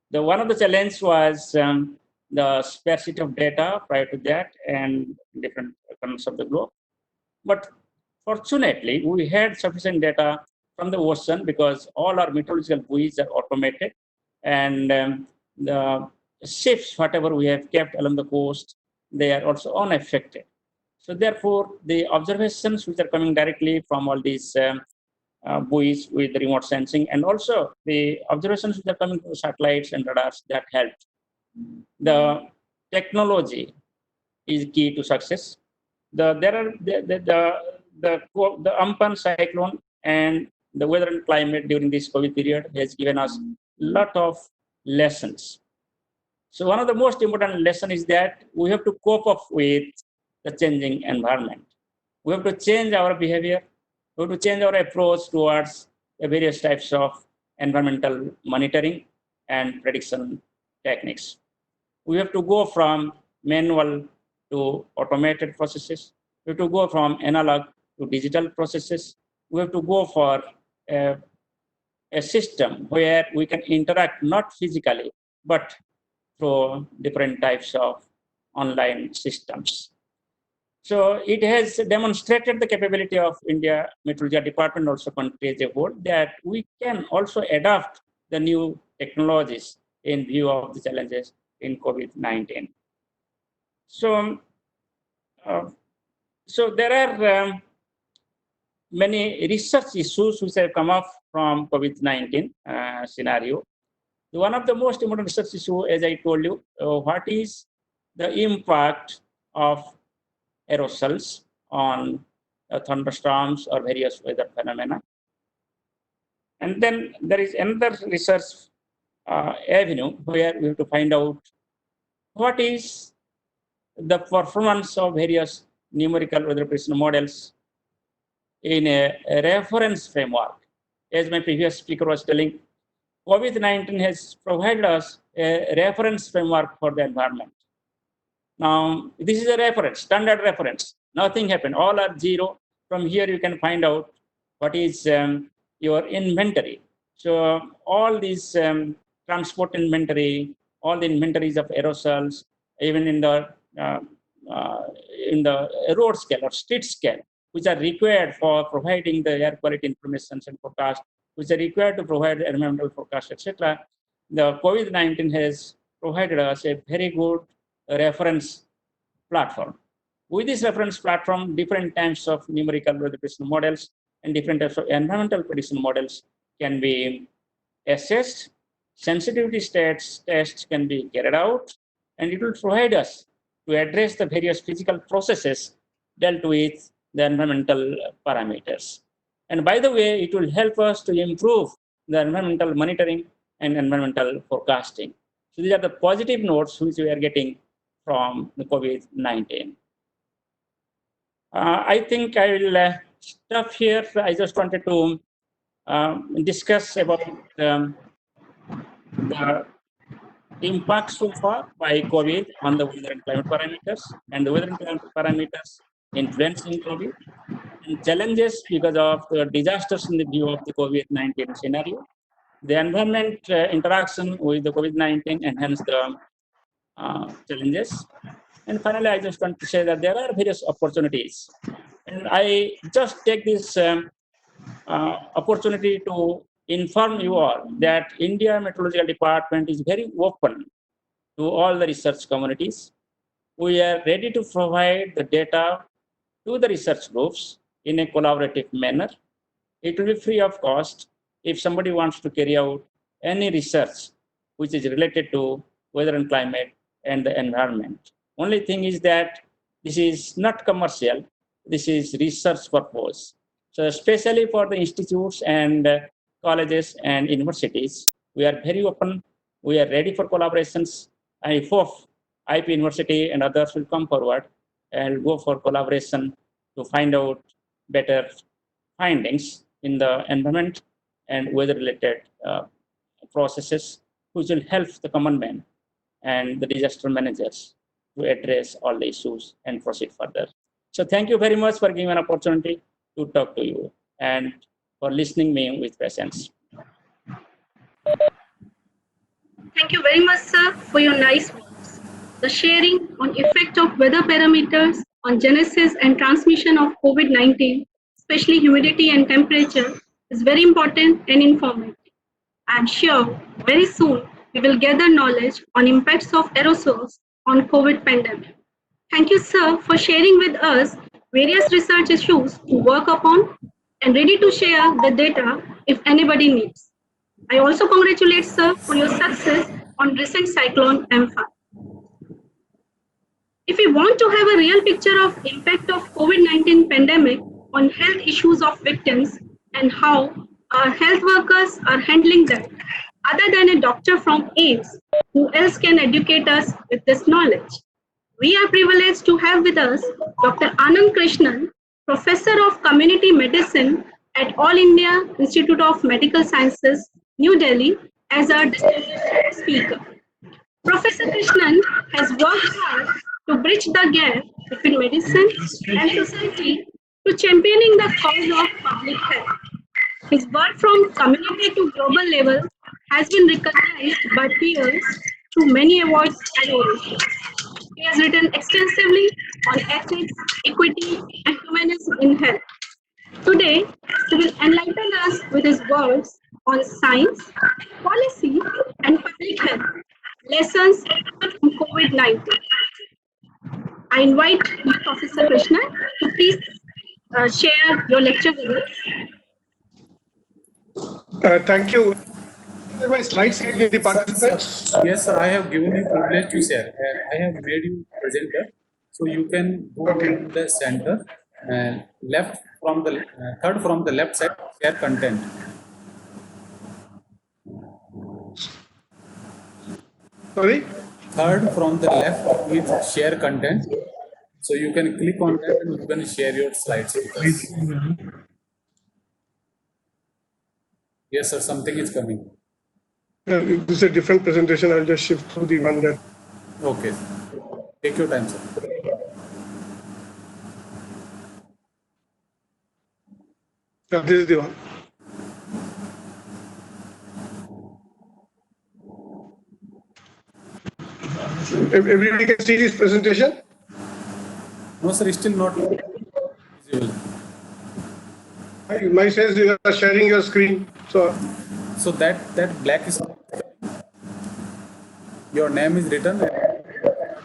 One of the challenges was the sparsity of data prior to that and different corners of the globe. But fortunately, we had sufficient data from the ocean because all our meteorological buoys are automated, and the ships, whatever we have kept along the coast, they are also unaffected. So therefore, the observations which are coming directly from all these buoys with the remote sensing, and also the observations which are coming from satellites and radars, that helped. The technology is key to success. The Amphan cyclone and the weather and climate during this COVID period has given us a lot of lessons. So one of the most important lessons is that we have to cope up with the changing environment. We have to change our behavior. We have to change our approach towards the various types of environmental monitoring and prediction techniques. We have to go from manual to automated processes. We have to go from analog to digital processes. We have to go for a system where we can interact not physically, but through different types of online systems. So it has demonstrated the capability of India Meteorology Department, also country as a whole, that we can also adapt the new technologies in view of the challenges in COVID-19. So there are many research issues which have come up from COVID-19 scenario. One of the most important research issues, as I told you, what is the impact of aerosols on thunderstorms or various weather phenomena. And then there is another research avenue where we have to find out what is the performance of various numerical weather prediction models in a reference framework. As my previous speaker was telling, COVID-19 has provided us a reference framework for the environment. Now, this is a reference, standard reference. Nothing happened. All are zero. From here, you can find out what is your inventory. So all these transport inventory, all the inventories of aerosols, even in the road scale or street scale, which are required for providing the air quality information and forecast, which are required to provide environmental forecast, etc. The COVID-19 has provided us a very good reference platform. With this reference platform, different types of numerical weather prediction models and different types of environmental prediction models can be assessed. Sensitivity tests can be carried out, and it will provide us to address the various physical processes dealt with the environmental parameters. And by the way, it will help us to improve the environmental monitoring and environmental forecasting. So these are the positive notes which we are getting from the COVID-19. I think I will stop here. I just wanted to discuss about the impact so far by COVID on the weather and climate parameters, and the weather and climate parameters influencing COVID, and challenges because of the disasters in the view of the COVID-19 scenario, the environment interaction with the COVID-19 and hence the challenges. And finally, I just want to say that there are various opportunities. And I just take this opportunity to inform you all that India Meteorological Department is very open to all the research communities. We are ready to provide the data to the research groups in a collaborative manner. It will be free of cost if somebody wants to carry out any research which is related to weather and climate and the environment. Only thing is that this is not commercial, this is research purpose. So especially for the institutes and colleges and universities, we are very open, we are ready for collaborations. I hope IP University and others will come forward and go for collaboration to find out better findings in the environment and weather related processes, which will help the common man and the disaster managers to address all the issues and proceed further. So thank you very much for giving an opportunity to talk to you and for listening me with patience. Thank you very much, sir, for your nice words. The sharing on effect of weather parameters on genesis and transmission of COVID-19, especially humidity and temperature, is very important and informative. I'm sure very soon we will gather knowledge on impacts of aerosols on COVID pandemic. Thank you, sir, for sharing with us various research issues to work upon and ready to share the data if anybody needs. I also congratulate sir for your success on recent cyclone Amphan. If we want to have a real picture of impact of COVID-19 pandemic on health issues of victims and how our health workers are handling that, other than a doctor from AIIMS, who else can educate us with this knowledge? We are privileged to have with us Dr. Anand Krishnan, Professor of Community Medicine at All India Institute of Medical Sciences, New Delhi, as our distinguished speaker. Professor Krishnan has worked hard to bridge the gap between medicine and society to championing the cause of public health. His work from community to global level has been recognized by peers through many awards and ovations. He has written extensively on ethics, equity, and humanism in health. Today, he will enlighten us with his words on science, policy, and public health lessons from COVID-19. I invite you, Professor Krishnan, to please share your lecture with us. Thank you. My slides can give the participants. Yes, sir, I have given you privilege to share. I have made you presenter, so you can go in the center left from the third from the left side, share content. Sorry? Third from the left is share content. So you can click on that and you can share your slides with us. Yes, sir, something is coming. This is a different presentation. I'll just shift to the one that. Okay. Take your time, sir. This is the one. Everybody can see this presentation? No, sir, it's still not visible. My sense you are sharing your screen. So that black is your name is written and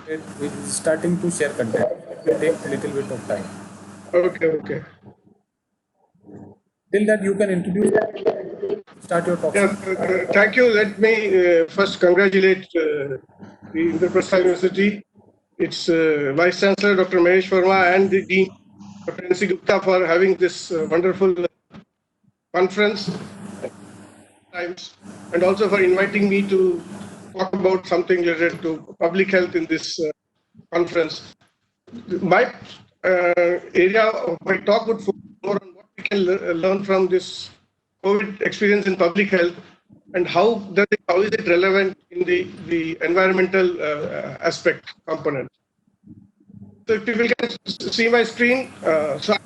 it is starting to share content. It will take a little bit of time. Okay. Till that you can introduce, start your talk. Yeah, thank you. Let me first congratulate the Indraprastha University, its Vice Chancellor, Dr. Mahesh Verma, and the Dean, Dr. N.C. Gupta, for having this wonderful conference, and also for inviting me to talk about something related to public health in this conference. My area of my talk would focus more on what we can learn from this COVID experience in public health, and how is it relevant in the environmental aspect component. So if people can see my screen, so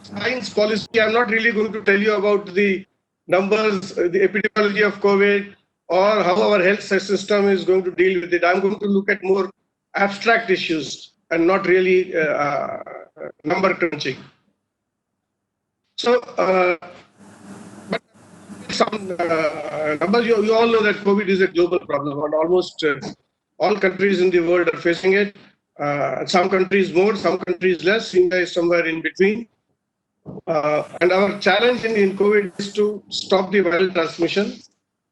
science policy, I'm not really going to tell you about the numbers, the epidemiology of COVID, or how our health system is going to deal with it. I'm going to look at more abstract issues and not really number crunching. So, but some numbers, you all know that COVID is a global problem, and almost all countries in the world are facing it. Some countries more, some countries less. India is somewhere in between. And our challenge in COVID is to stop the viral transmission,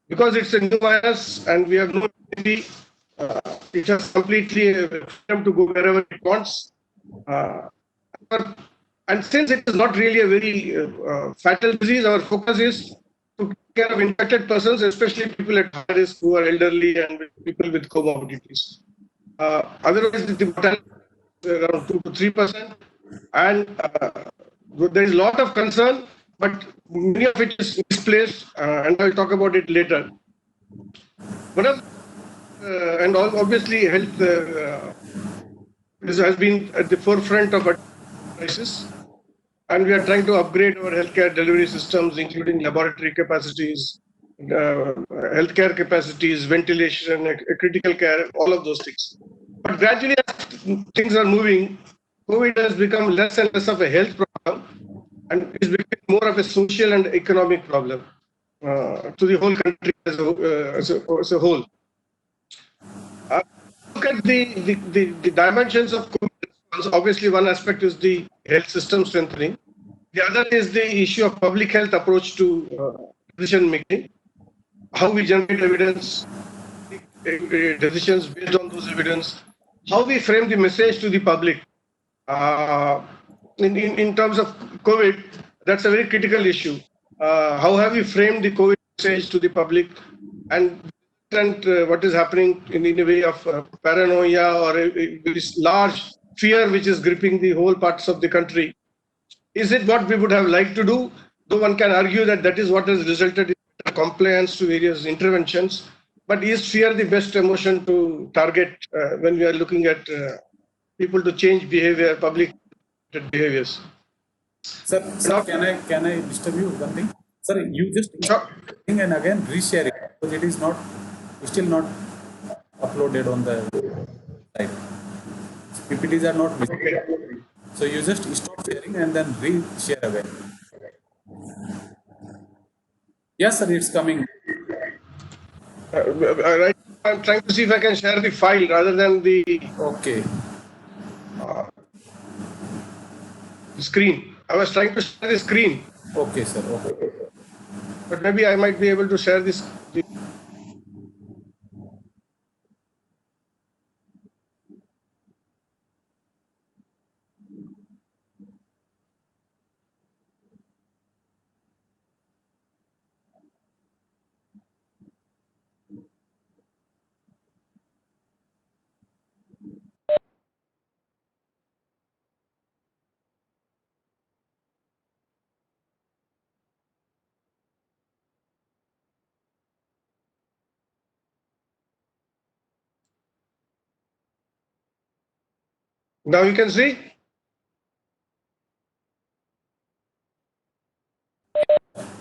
because it's a new virus and we have no ability. It has completely freedom to go wherever it wants. And since it is not really a very fatal disease, our focus is to take care of infected persons, especially people at high risk who are elderly and people with comorbidities. Otherwise, the mortality is around 2 to 3%. And there is a lot of concern, but many of it is misplaced, and I'll talk about it later. But and obviously, health has been at the forefront of a crisis, and we are trying to upgrade our healthcare delivery systems, including laboratory capacities, healthcare capacities, ventilation, critical care, all of those things. But gradually, as things are moving, COVID has become less and less of a health problem, and is becoming more of a social and economic problem to the whole country as a whole. Look at the dimensions of COVID response. Obviously, one aspect is the health system strengthening. The other is the issue of public health approach to decision making, how we generate evidence, decisions based on those evidence, how we frame the message to the public. In terms of COVID, that's a very critical issue. How have we framed the COVID message to the public, and what is happening in a way of paranoia or this large fear which is gripping the whole parts of the country? Is it what we would have liked to do? Though one can argue that that is what has resulted in compliance to various interventions. But is fear the best emotion to target when we are looking at people to change behavior, public behaviors? Sir, can I disturb you one thing? Sir, you just and again reshare it, because it is not still not uploaded on the site. PPTs are not visible. Okay. So you just stop sharing and then re-share again. Yes, sir, it's coming. Right. I'm trying to see if I can share the file rather than the screen. I was trying to share the screen. Okay, sir. Okay. But maybe I might be able to share this. Now you can see.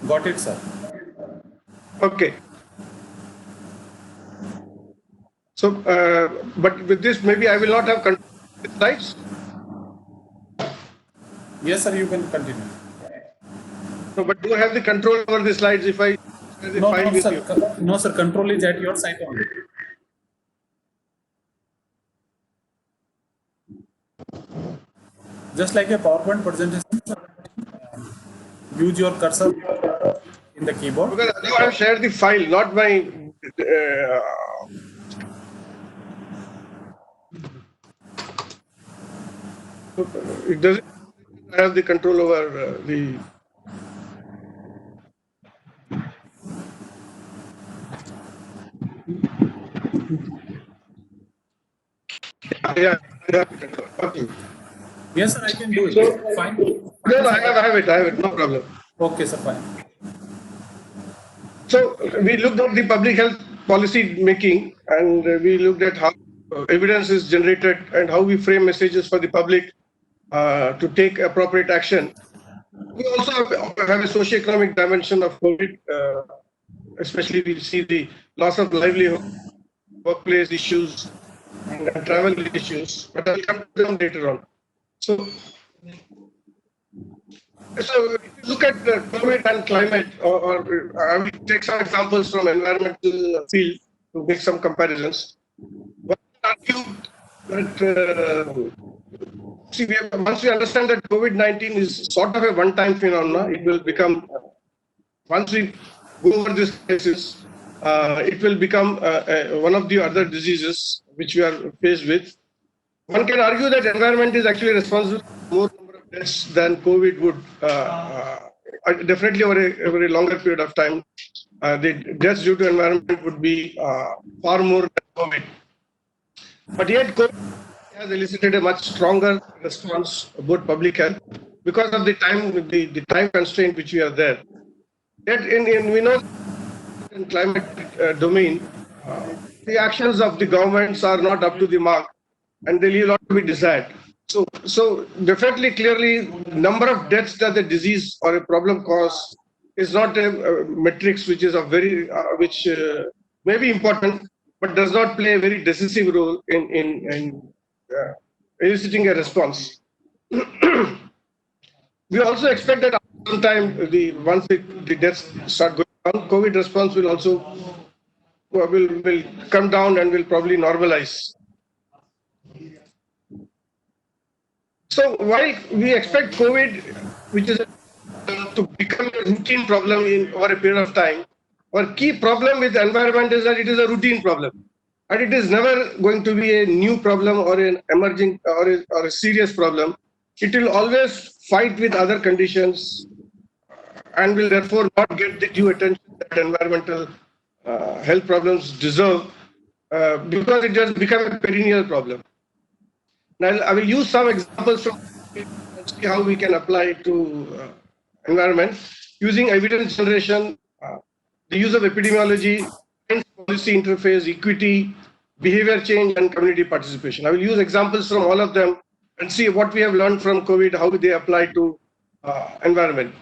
Got it, sir. Okay. So, but with this, maybe I will not have control of the slides. Yes, sir, you can continue. No, but do I have the control over the slides if I share the No, file no, with sir. you? No, sir. Control is at your side only. Just like a PowerPoint presentation, use your cursor in the keyboard. Because now I have shared the file, not my. It doesn't. I have the control over the. Yeah, I have the control. Okay. Yes, sir, I can do it. So, Fine. No, no, I have it, no problem. Okay, sir, fine. So we looked at the public health policy making, and we looked at how evidence is generated and how we frame messages for the public to take appropriate action. We also have a socio-economic dimension of COVID, especially we see the loss of livelihood, workplace issues, and travel issues, but I'll come to them later on. So if you look at COVID and climate, or I will take some examples from environmental field to make some comparisons. One can argue that once we understand that COVID-19 is sort of a one-time phenomenon, it will become, once we go over this crisis, it will become one of the other diseases which we are faced with. One can argue that environment is actually responsible for more number of deaths than COVID would, definitely over a longer period of time. The deaths due to environment would be far more than COVID. But yet COVID has elicited a much stronger response about public health because of the time constraint which we are there. Yet we know in climate domain, the actions of the governments are not up to the mark, and they leave a lot to be desired. So definitely, clearly, number of deaths that the disease or a problem cause is not a metrics which is a very which may be important, but does not play a very decisive role in eliciting a response. We also expect that sometime once the deaths start going down, COVID response will also will come down and will probably normalize. So while we expect COVID, which is to become a routine problem over a period of time, our key problem with the environment is that it is a routine problem, and it is never going to be a new problem or an emerging or a serious problem. It will always fight with other conditions and will therefore not get the due attention that environmental health problems deserve because it has become a perennial problem. Now, I will use some examples from and see how we can apply it to environment using evidence generation, the use of epidemiology, science policy interface, equity, behavior change, and community participation. I will use examples from all of them and see what we have learned from COVID, how they apply to environment.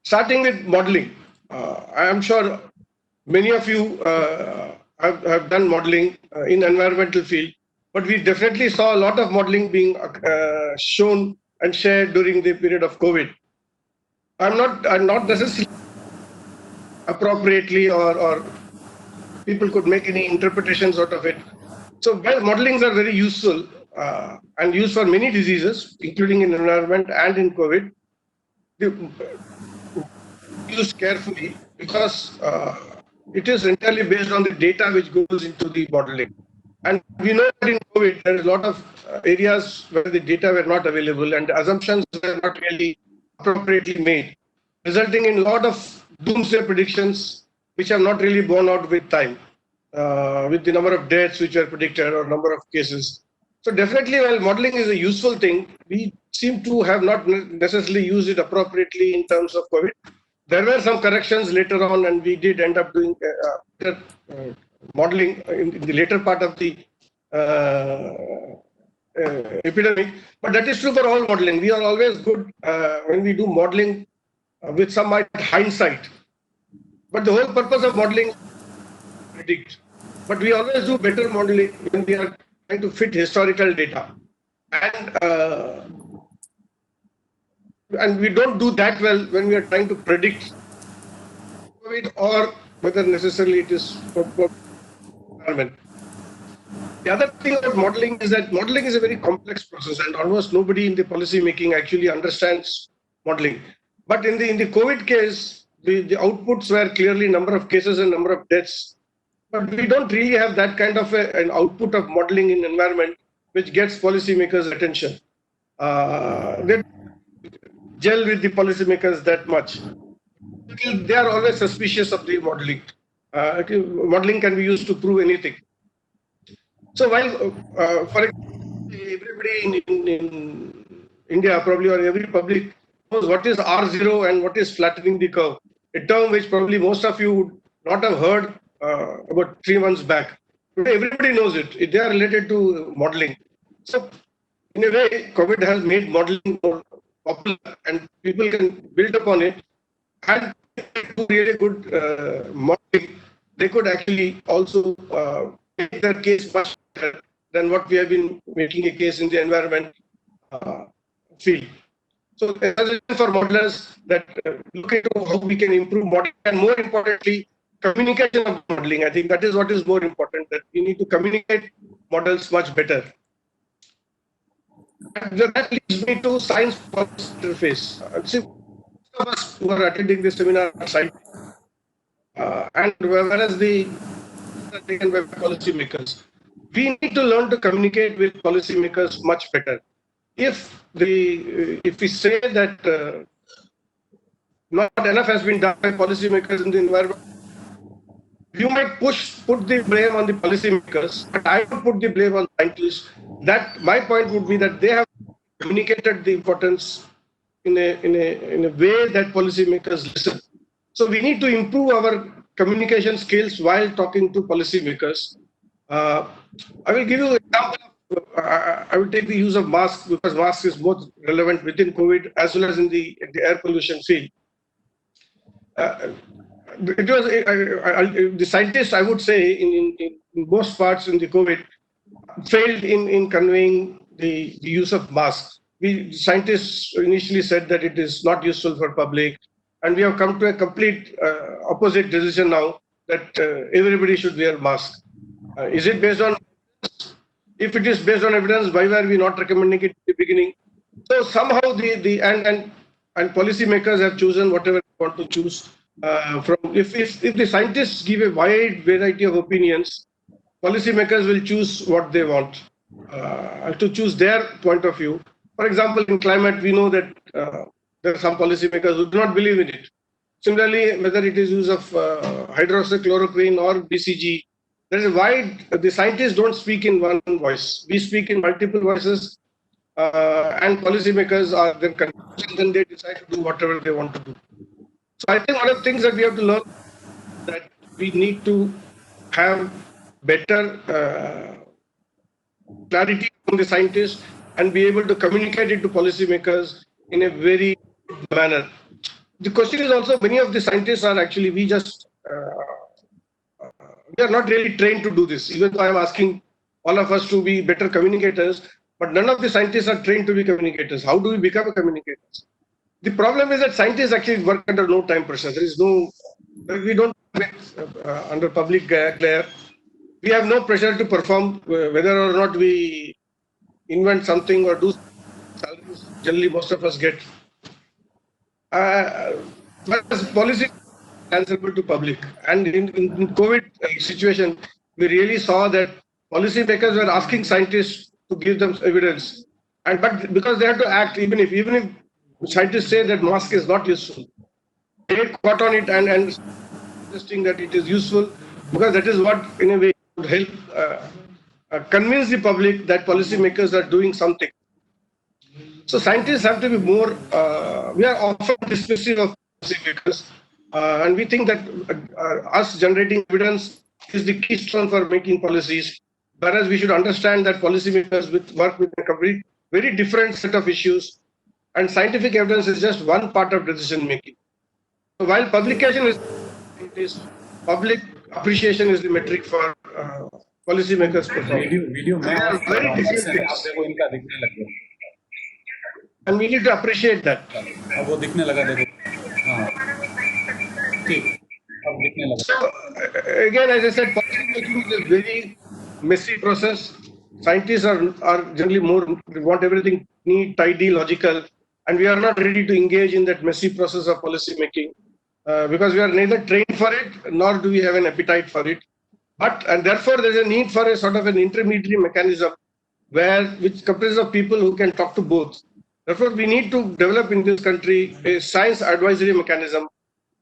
Starting with modeling, I am sure many of you have done modeling in environmental field, but we definitely saw a lot of modeling being shown and shared during the period of COVID. I'm not necessarily appropriately or people could make any interpretations out of it. So while modelings are very useful and used for many diseases, including in environment and in COVID, used carefully because it is entirely based on the data which goes into the modeling. And we know that in COVID, there is a lot of areas where the data were not available and assumptions were not really appropriately made, resulting in a lot of doomsday predictions which have not really borne out with time, with the number of deaths which are predicted or number of cases. So definitely, while modeling is a useful thing, we seem to have not necessarily used it appropriately in terms of COVID. There were some corrections later on, and we did end up doing modeling in the later part of the epidemic, but that is true for all modeling. We are always good when we do modeling with some hindsight. But the whole purpose of modeling is to predict. But we always do better modeling when we are trying to fit historical data. And we don't do that well when we are trying to predict COVID or whether necessarily it is for environment. The other thing about modeling is that modeling is a very complex process, and almost nobody in the policy making actually understands modeling. But in the COVID case, the outputs were clearly number of cases and number of deaths. But we don't really have that kind of an output of modeling in environment which gets policymakers' attention. They gel with the policymakers that much. They are always suspicious of the modeling. Modeling can be used to prove anything. So while, for example, everybody in India probably, or every public knows what is R0 and what is flattening the curve, a term which probably most of you would not have heard about 3 months back. Today everybody knows it. They are related to modeling. So in a way, COVID has made modeling more popular, and people can build upon it and do really good modeling. They could actually also make their case much better than what we have been making a case in the environment field. So there's a reason for modelers that look into how we can improve modeling, and more importantly, communication of modeling. I think that is what is more important, that we need to communicate models much better. And that leads me to science policy interface. See, most of us who are attending this seminar are scientists, and whereas the taken by policymakers, we need to learn to communicate with policymakers much better. If we say that not enough has been done by policymakers in the environment, you might put the blame on the policymakers, but I would put the blame on scientists. That my point would be that they have communicated the importance in a way that policymakers listen. So we need to improve our communication skills while talking to policymakers. I will give you an example. I will take the use of masks, because masks is both relevant within COVID as well as in the air pollution field. It was the scientists, I would say, in most parts in the COVID, failed in conveying the use of masks. Scientists initially said that it is not useful for public, and we have come to a complete opposite decision now that everybody should wear masks. Is it based on? If it is based on evidence, why were we not recommending it at the beginning? So somehow and policymakers have chosen whatever they want to choose. If the scientists give a wide variety of opinions, policymakers will choose what they want to choose their point of view. For example, in climate, we know that there are some policymakers who do not believe in it. Similarly, whether it is use of hydroxychloroquine or BCG, there is a wide. The scientists don't speak in one voice. We speak in multiple voices, and policymakers are then confused, and then they decide to do whatever they want to do. So I think one of the things that we have to learn that we need to have better clarity from the scientists and be able to communicate it to policymakers in a very good manner. The question is also, many of the scientists are actually, we are not really trained to do this. Even though I am asking all of us to be better communicators, but none of the scientists are trained to be communicators. How do we become a communicator? The problem is that scientists actually work under no time pressure. We don't under public glare. We have no pressure to perform, whether or not we invent something or do salaries. Generally, most of us get. But policy answerable to public. And in COVID situation, we really saw that policymakers were asking scientists to give them evidence, but because they have to act, even if scientists say that mask is not useful, they caught on it and suggesting that it is useful, because that is what in a way would help convince the public that policymakers are doing something. So scientists have to be more. We are often dismissive of policymakers, and we think that us generating evidence is the keystone for making policies. whereas we should understand that policymakers work with a very, very different set of issues, and scientific evidence is just one part of decision making. So while publication is public appreciation is the metric for policymakers' performance. Video They मैं are of कर very रहा हूँ, different इससे आप things, देखो इनका दिखने लग गया, and we need to appreciate that. अब वो दिखने लगा, देखो, हाँ, ठीक, अब दिखने लगा. So again, as I said, policy making is a very messy process. Scientists are generally they want everything neat, tidy, logical, and we are not ready to engage in that messy process of policy making because we are neither trained for it nor do we have an appetite for it. And therefore, there is a need for a sort of an intermediary mechanism which comprises of people who can talk to both. Therefore, we need to develop in this country a science advisory mechanism,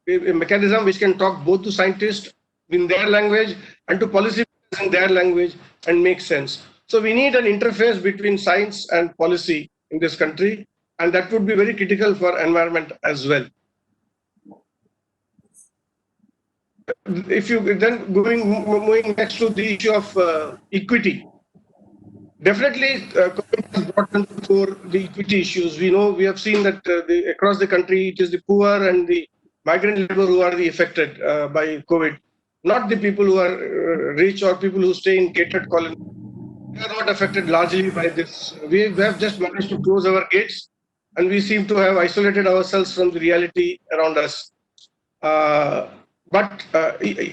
a mechanism which can talk both to scientists in their language and to policymakers in their language and make sense. So we need an interface between science and policy in this country, and that would be very critical for environment as well. If you then moving next to the issue of equity, definitely COVID has brought on the fore the equity issues. We have seen that across the country, it is the poor and the migrant labor who are the affected by COVID, not the people who are rich or people who stay in gated colonies. They are not affected largely by this. We have just managed to close our gates, and we seem to have isolated ourselves from the reality around us. But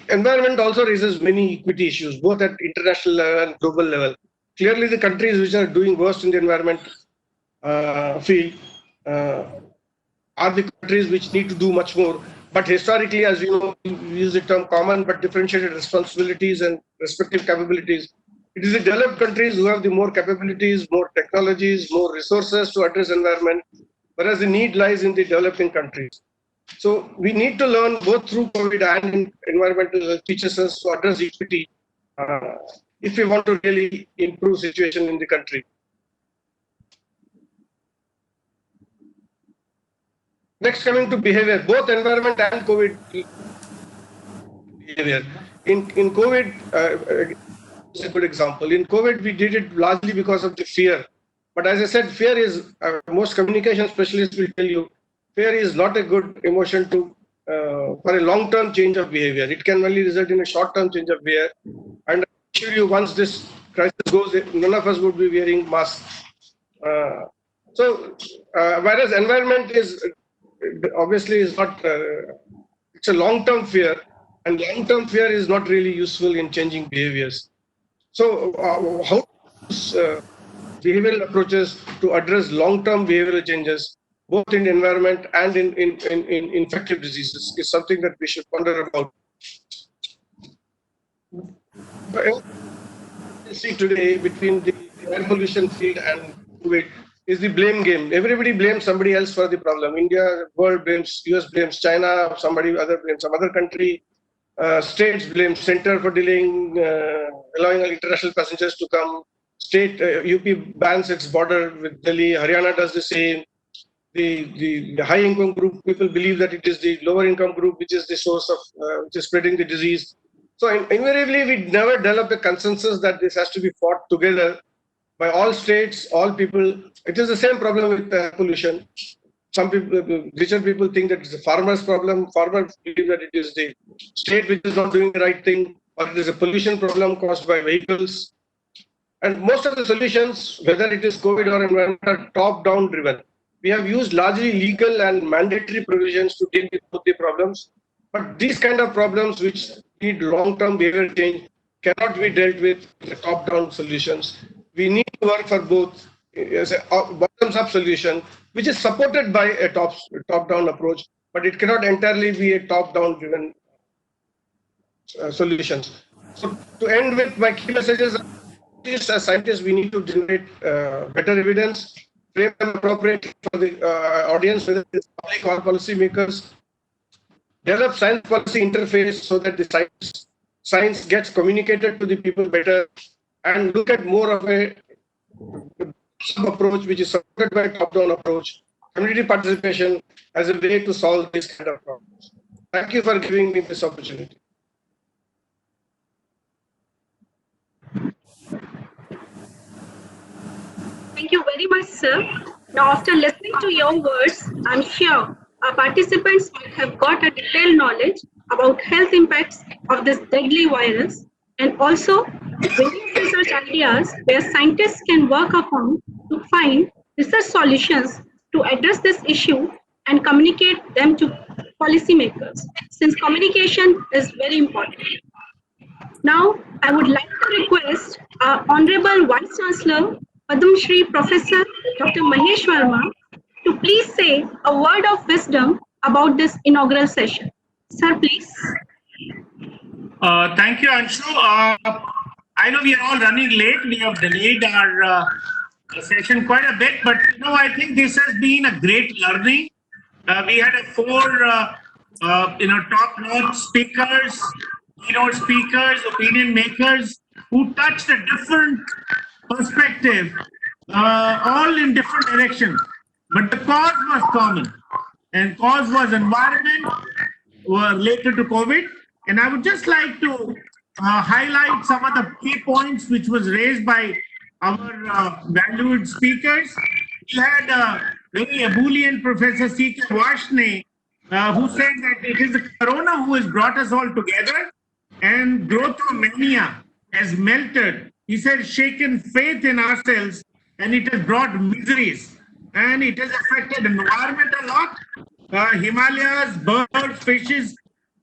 environment also raises many equity issues, both at international level and global level. Clearly, the countries which are doing worst in the environment field are the countries which need to do much more. But historically, as you know, we use the term common but differentiated responsibilities and respective capabilities. It is the developed countries who have the more capabilities, more technologies, more resources to address environment, whereas the need lies in the developing countries. So we need to learn both through COVID and in environmental teaches us to address equity if we want to really improve situation in the country. Next, coming to behavior, both environment and COVID behavior. In COVID, it's a good example. In COVID, we did it largely because of the fear. But as I said, fear is, most communication specialists will tell you, fear is not a good emotion to for a long-term change of behavior. It can only result in a short-term change of behavior. And I assure you, once this crisis goes, none of us would be wearing masks. Whereas environment is obviously is not, it's a long-term fear, and long-term fear is not really useful in changing behaviors. So how behavioral approaches to address long-term behavioral changes, both in environment and in infectious diseases, is something that we should ponder about. But see today between the air pollution field and COVID is the blame game. Everybody blames somebody else for the problem. India, world blames, US blames China, somebody other blames some other country. States blame center for delaying, allowing international passengers to come. State UP bans its border with Delhi. Haryana does the same. The high income group people believe that it is the lower income group which is the source of which is spreading the disease. So invariably, we never develop a consensus that this has to be fought together by all states, all people. It is the same problem with pollution. Some people, richer people think that it's a farmer's problem. Farmers believe that it is the state which is not doing the right thing, or it is a pollution problem caused by vehicles. And most of the solutions, whether it is COVID or environment, are top-down driven. We have used largely legal and mandatory provisions to deal with both the problems. But these kind of problems which need long-term behavioral change cannot be dealt with top-down solutions. We need to work for both as a bottoms-up solution, which is supported by a top-down approach, but it cannot entirely be a top-down driven solutions. So to end with my key messages, as scientists, we need to generate better evidence, frame them appropriately for the audience, whether it's public or policymakers, develop science policy interface so that the science gets communicated to the people better, and look at more of a approach which is supported by a top-down approach, community participation as a way to solve this kind of problems. Thank you for giving me this opportunity. Thank you very much, sir. Now, after listening to your words, I'm sure our participants might have got a detailed knowledge about health impacts of this deadly virus and also various research ideas where scientists can work upon to find research solutions to address this issue and communicate them to policymakers, since communication is very important. Now, I would like to request our Honorable Vice Chancellor, Padma Shri Professor Dr. Mahesh Verma, to please say a word of wisdom about this inaugural session. Sir, please. Thank you, Anshu. I know we are all running late. We have delayed our session quite a bit, but I think this has been a great learning. We had four, top-notch speakers, keynote speakers, opinion makers who touched a different perspective, all in different directions. But the cause was common, and cause was environment related to COVID. And I would just like to highlight some of the key points which was raised by our valued speakers. We had a very ebullient Professor C.K. Varshney, who said that it is the corona who has brought us all together, and growthomania has melted. He said, shaken faith in ourselves, and it has brought miseries. And it has affected environment a lot. Himalayas, birds, fishes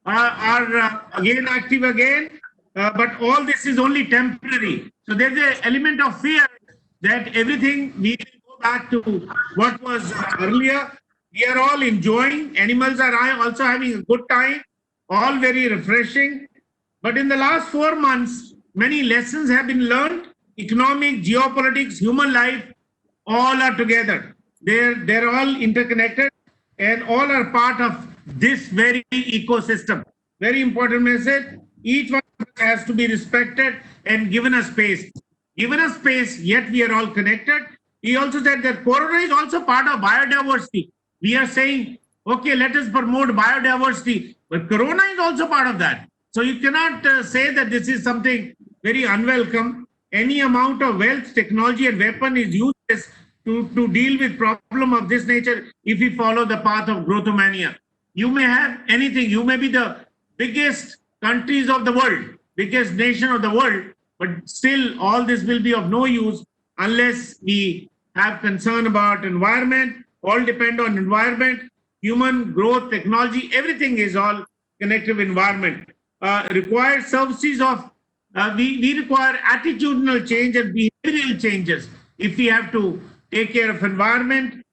are again active again. But all this is only temporary. So there's an element of fear that everything we will go back to what was earlier. We are all enjoying. Animals are also having a good time. All very refreshing. But in the last 4 months, many lessons have been learned. Economic, geopolitics, human life, all are together. They're all interconnected and all are part of this very ecosystem. Very important message. Each one has to be respected and given a space. Given a space, yet we are all connected. He also said that corona is also part of biodiversity. We are saying, okay, let us promote biodiversity, but corona is also part of that. So you cannot say that this is something very unwelcome. Any amount of wealth, technology, and weapon is useless to deal with problem of this nature if we follow the path of growthomania. You may have anything. You may be the biggest countries of the world, biggest nation of the world, but still all this will be of no use unless we have concern about environment. All depend on environment, human growth, technology, everything is all connected with environment. Require services of, we require attitudinal change and behavioral changes if we have to take care of environment.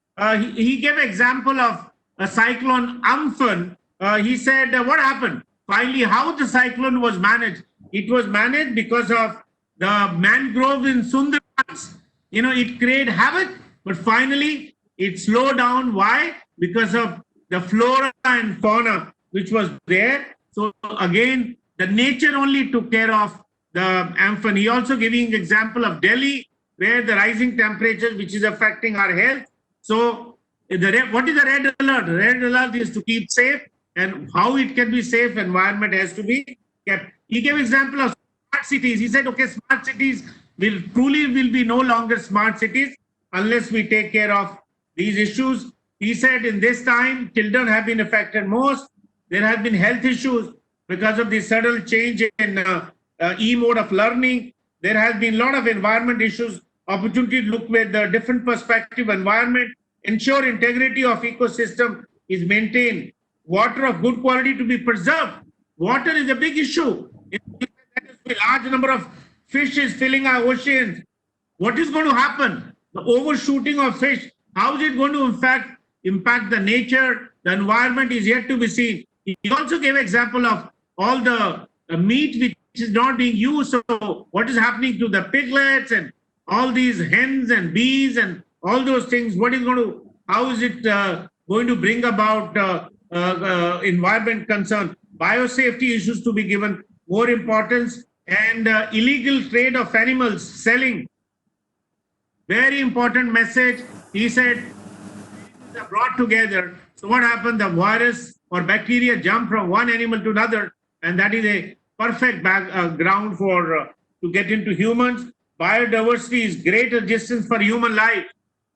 He gave an example of a cyclone Amphan. He said, what happened? Finally, how the cyclone was managed? It was managed because of the mangrove in Sundarbans. It created havoc, but finally it slowed down. Why? Because of the flora and fauna which was there. So again, the nature only took care of the Amphan. He also giving example of Delhi, where the rising temperatures, which is affecting our health. So what is the red alert? Red alert is to keep safe, and how it can be safe, environment has to be kept. He gave example of smart cities. He said, okay, smart cities will be no longer smart cities unless we take care of these issues. He said in this time, children have been affected most. There have been health issues because of the sudden change in e-mode of learning. There has been a lot of environment issues, opportunity to look with a different perspective, environment, ensure integrity of ecosystem is maintained, water of good quality to be preserved. Water is a big issue. A large number of fish is filling our oceans. What is going to happen? The overshooting of fish, how is it going to impact the nature, the environment is yet to be seen. He also gave example of all the meat which is not being used. So what is happening to the piglets and all these hens and bees and all those things? How is it going to bring about environment concern? Biosafety issues to be given more importance, and illegal trade of animals, selling. Very important message. He said, they're brought together. So what happened? The virus or bacteria jump from one animal to another, and that is a perfect ground for to get into humans. biodiversity is great resistance for human life.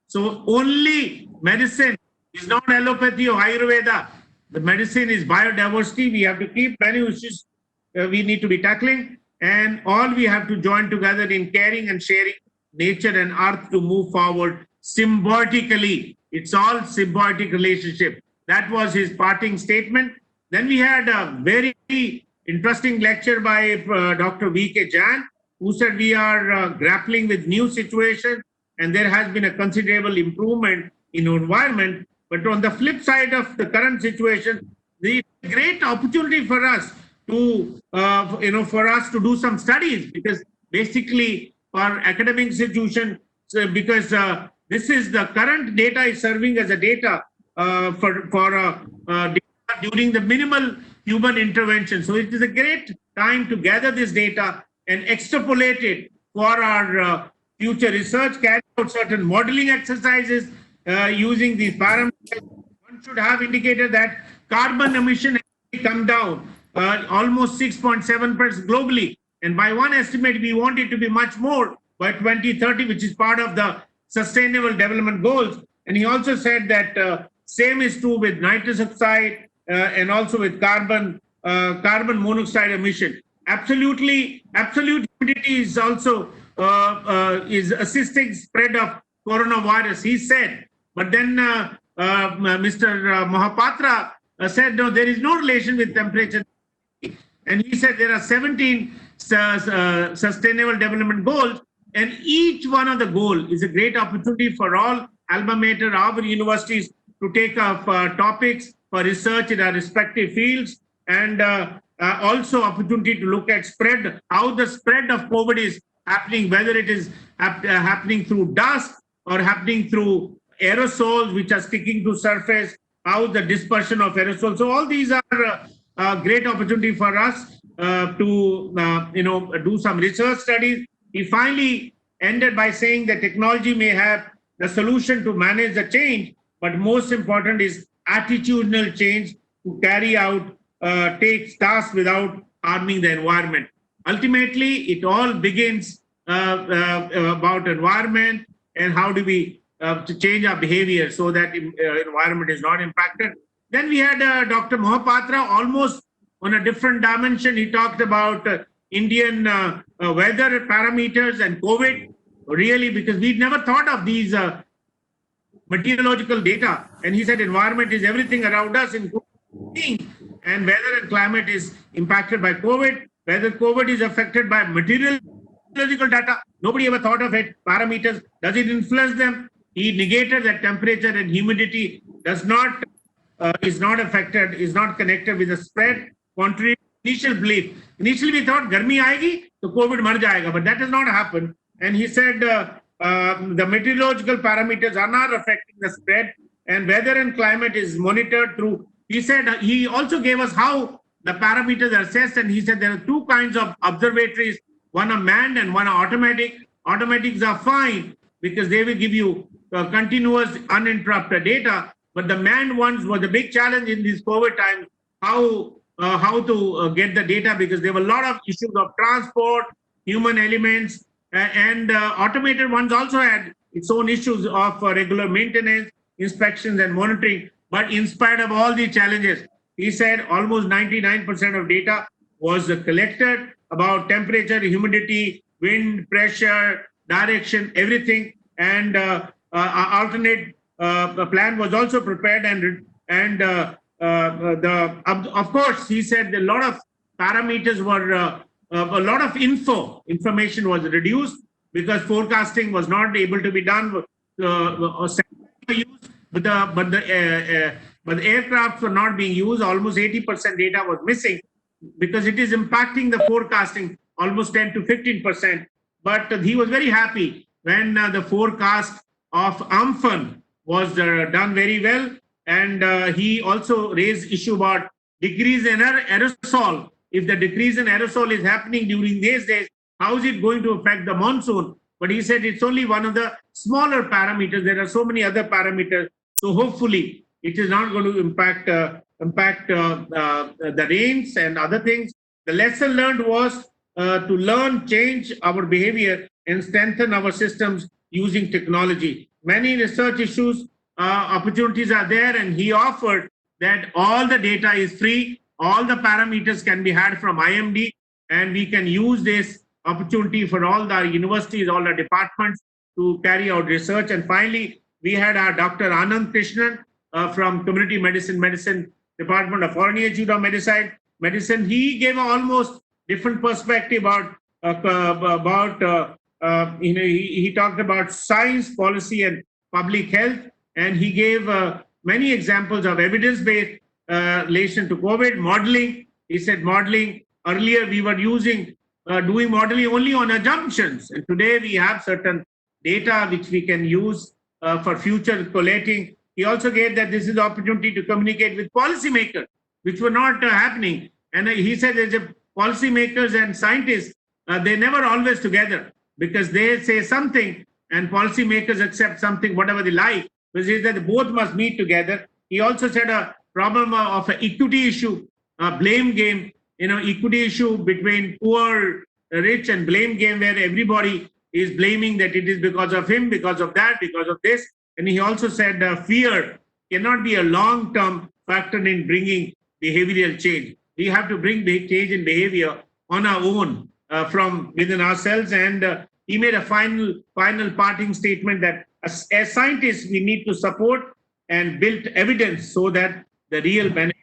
So only medicine is not allopathy or Ayurveda. The medicine is biodiversity. We have to keep many issues we need to be tackling, and all we have to join together in caring and sharing nature and earth to move forward symbiotically. It's all symbiotic relationship. That was his parting statement. Then we had a very interesting lecture by Dr. V.K. Jain, who said we are grappling with new situation and there has been a considerable improvement in environment. But on the flip side of the current situation, the great opportunity for us to, for us to do some studies, because basically for academic institution, because this is the current data is serving as a data data during the minimal human intervention. So it is a great time to gather this data and extrapolate it for our future research, carry out certain modeling exercises using these parameters. One should have indicated that carbon emission has come down almost 6.7% globally. And by one estimate, we want it to be much more by 2030, which is part of the Sustainable Development Goals. And he also said that same is true with nitrous oxide and also with carbon monoxide emission. Absolute humidity is also is assisting spread of coronavirus, he said. But then Mr. Mohapatra said, no, there is no relation with temperature. And he said there are 17 sustainable development goals, and each one of the goal is a great opportunity for all alma mater, our universities to take up topics for research in our respective fields, and also opportunity to look at spread, how the spread of COVID is happening, whether it is happening through dust or happening through aerosols which are sticking to surface, how the dispersion of aerosols. So all these are a great opportunity for us to do some research studies. He finally ended by saying that technology may have the solution to manage the change, but most important is attitudinal change to carry out, take tasks without harming the environment. Ultimately, it all begins about environment and how do we to change our behavior so that environment is not impacted. Then we had Dr. Mohapatra, almost on a different dimension. He talked about Indian weather parameters and COVID, really, because we'd never thought of these meteorological data. And he said environment is everything around us, including, and weather and climate is impacted by COVID. Whether COVID is affected by meteorological data, nobody ever thought of it. Parameters, does it influence them? He negated that temperature and humidity does not is not affected, is not connected with the spread, contrary to initial belief. Initially we thought garmi aayegi to COVID mar jayega, but that has not happened. And he said the meteorological parameters are not affecting the spread, and weather and climate is monitored through. He said he also gave us how the parameters are assessed, and he said there are two kinds of observatories, one are manned and one are automatic. Automatics are fine because they will give you continuous uninterrupted data, but the manned ones were the big challenge in this COVID time, how to get the data, because there were a lot of issues of transport, human elements, and automated ones also had its own issues of regular maintenance, inspections and monitoring. But in spite of all these challenges, he said almost 99% of data was collected about temperature, humidity, wind, pressure, direction, everything, and alternate plan was also prepared, and of course he said a lot of parameters were a lot of information was reduced because forecasting was not able to be done but the aircrafts were not being used. Almost 80% data was missing because it is impacting the forecasting almost 10 to 15%. But he was very happy when the forecast of Amphan was done very well, and he also raised issue about decrease in aerosol. If the decrease in aerosol is happening during these days, how is it going to affect the monsoon? But he said it's only one of the smaller parameters. There are so many other parameters. So hopefully it is not going to impact the rains and other things. The lesson learned was to learn, change our behavior and strengthen our systems using technology. Many research issues, opportunities are there, and he offered that all the data is free, all the parameters can be had from IMD, and we can use this opportunity for all the universities, all the departments to carry out research. And finally, we had our Dr. Anand Krishnan from Community Medicine Department of Foreign Institute of Medicine. He gave an almost different perspective he talked about science, policy, and public health, and he gave many examples of evidence-based relation to COVID modeling. He said modeling, earlier we were doing modeling only on assumptions, and today we have certain data which we can use for future collating. He also gave that this is the opportunity to communicate with policymakers, which were not happening. And he said there's policymakers and scientists, they're never always together, because they say something and policymakers accept something, whatever they like, which is that both must meet together. He also said a problem of an equity issue, a blame game, equity issue between poor, rich, and blame game where everybody is blaming that it is because of him, because of that, because of this. And he also said fear cannot be a long-term factor in bringing behavioral change. We have to bring change in behavior on our own from within ourselves. And he made a final parting statement that as scientists, we need to support and build evidence so that the real benefit.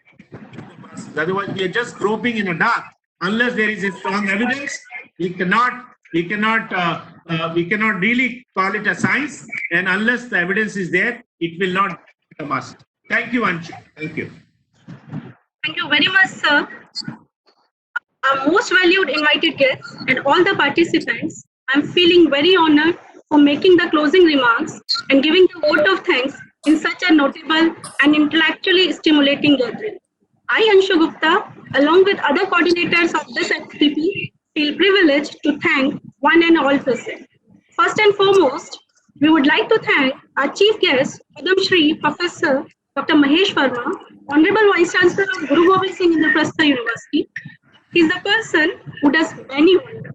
Otherwise, we are just groping in the dark. Unless there is a strong evidence, we cannot really call it a science. And unless the evidence is there, it will not be a must. Thank you, Anshu. Thank you. Thank you very much, sir. Our most valued invited guests and all the participants, I'm feeling very honored for making the closing remarks and giving the vote of thanks in such a notable and intellectually stimulating gathering. I, Anshu Gupta, along with other coordinators of this FDP, feel privileged to thank one and all present. First and foremost, we would like to thank our chief guest, Shri, Professor Dr. Mahesh Verma, Honorable Vice Chancellor of Guru Gobind Singh Indraprastha University. He is the person who does many wonders.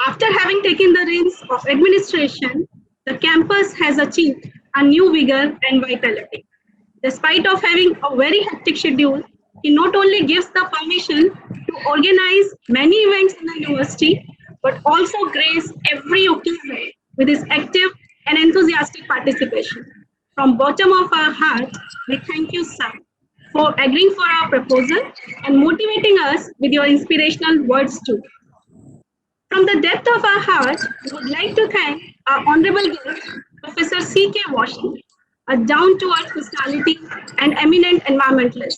After having taken the reins of administration, the campus has achieved a new vigor and vitality. Despite of having a very hectic schedule, he not only gives the permission to organize many events in the university, but also grace every occasion with his active and enthusiastic participation. From bottom of our heart, we thank you, sir, for agreeing for our proposal and motivating us with your inspirational words too. From the depth of our heart, we would like to thank our honorable guest, Professor C.K. Varshney, a down-to-earth personality and eminent environmentalist.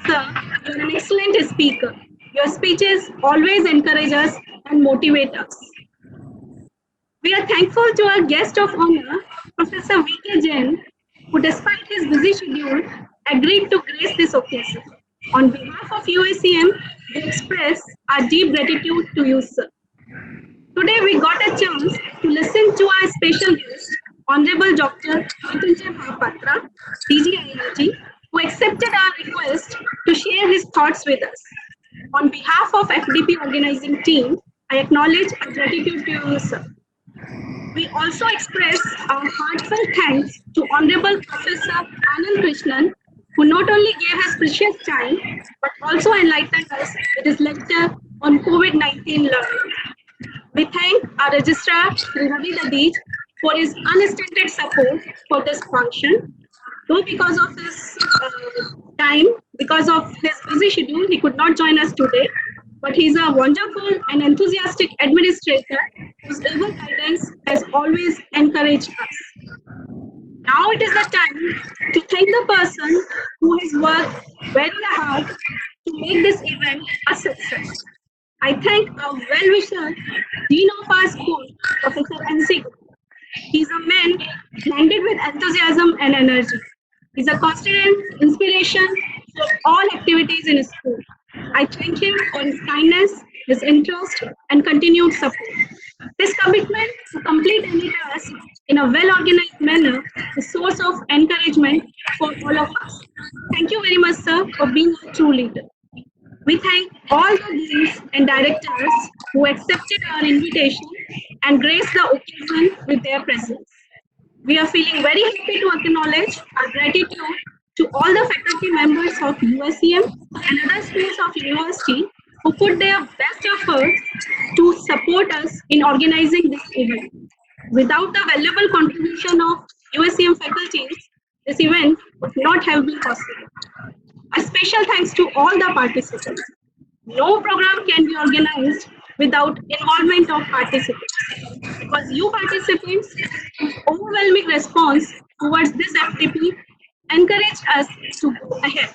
Sir, you're an excellent speaker. Your speeches always encourage us and motivate us. We are thankful to our guest of honor, Professor V.K. Jain, who despite his busy schedule, agreed to grace this occasion. On behalf of UACM, we express our deep gratitude to you, sir. Today, we got a chance to listen to our special guest, Honorable Dr. Mohapatra, DGIIT, who accepted our request to share his thoughts with us. On behalf of FDP organizing team, I acknowledge our gratitude to you, sir. We also express our heartfelt thanks to Honorable Professor Anand Krishnan, who not only gave us precious time, but also enlightened us with his lecture on COVID-19 learning. We thank our Registrar, Ravi, Dadhich, for his unstinted support for this function. Though because of his time, because of his busy schedule, he could not join us today. But he's a wonderful and enthusiastic administrator whose able guidance has always encouraged us. Now it is the time to thank the person who has worked very hard to make this event a success. I thank our well-wisher, Dean of our school, Professor NC. He's a man blinded with enthusiasm and energy. He's a constant inspiration for all activities in his school. I thank him for his kindness, his interest, and continued support. His commitment to complete any task in a well-organized manner is a source of encouragement for all of us. Thank you very much, sir, for being a true leader. We thank all the deans and directors who accepted our invitation and grace the occasion with their presence. We are feeling very happy to acknowledge our gratitude to all the faculty members of USEM and other schools of university who put their best efforts to support us in organizing this event. Without the valuable contribution of USEM faculties, this event would not have been possible. A special thanks to all the participants. No program can be organized without involvement of participants. It was you participants whose overwhelming response towards this FDP encouraged us to go ahead.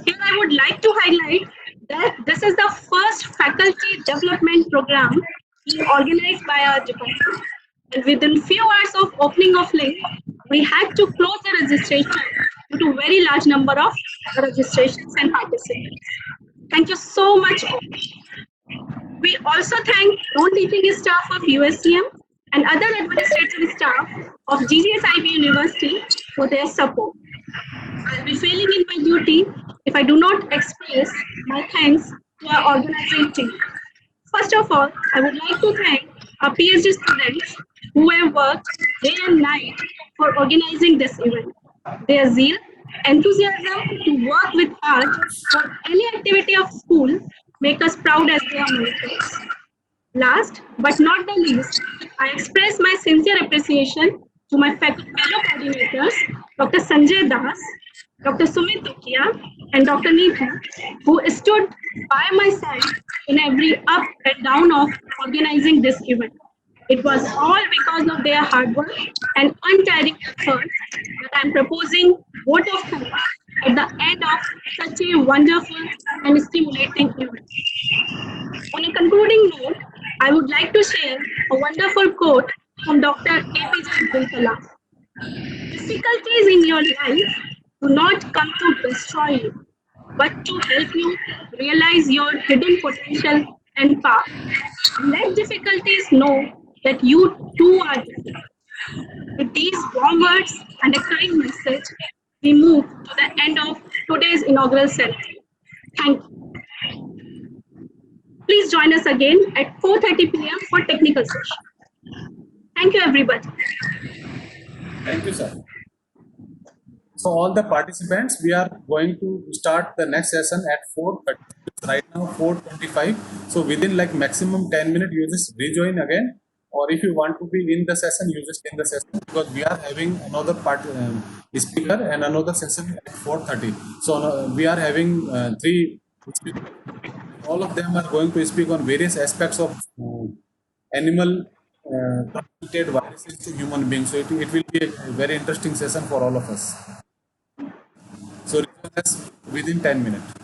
Here I would like to highlight that this is the first faculty development program being organized by our department. And within few hours of opening of link, we had to close the registration due to very large number of registrations and participants. Thank you so much. We also thank non-teaching staff of USCM and other administrative staff of GGSIP University for their support. I'll be failing in my duty if I do not express my thanks to our organizing team. First of all, I would like to thank our PhD students who have worked day and night for organizing this event. Their zeal, enthusiasm to work with heart for any activity of school make us proud as their mentors. Last but not the least, I express my sincere appreciation to my fellow coordinators, Dr. Sanjay Das, Dr. Sumit Dukia, and Dr. Neetu, who stood by my side in every up and down of organizing this event. It was all because of their hard work and untiring efforts that I'm proposing vote of thanks at the end of such a wonderful and stimulating event. On a concluding note, I would like to share a wonderful quote from Dr. APJ Abdul Kalam. Difficulties in your life do not come to destroy you, but to help you realize your hidden potential and power. Let difficulties know that you too are different. With these warm words and a kind message, we move to the end of today's inaugural ceremony. Thank you. Please join us again at 4:30 p.m. for technical session. Thank you, everybody. Thank you, sir. So all the participants, we are going to start the next session at 4:30. Right now 4:25. So within like maximum 10 minutes, you just rejoin again. Or if you want to be in the session, you just in the session, because we are having another speaker and another session at 4:30. So we are having 3 speakers. All of them are going to speak on various aspects of animal transmitted viruses to human beings. So it will be a very interesting session for all of us. So rejoin us within 10 minutes.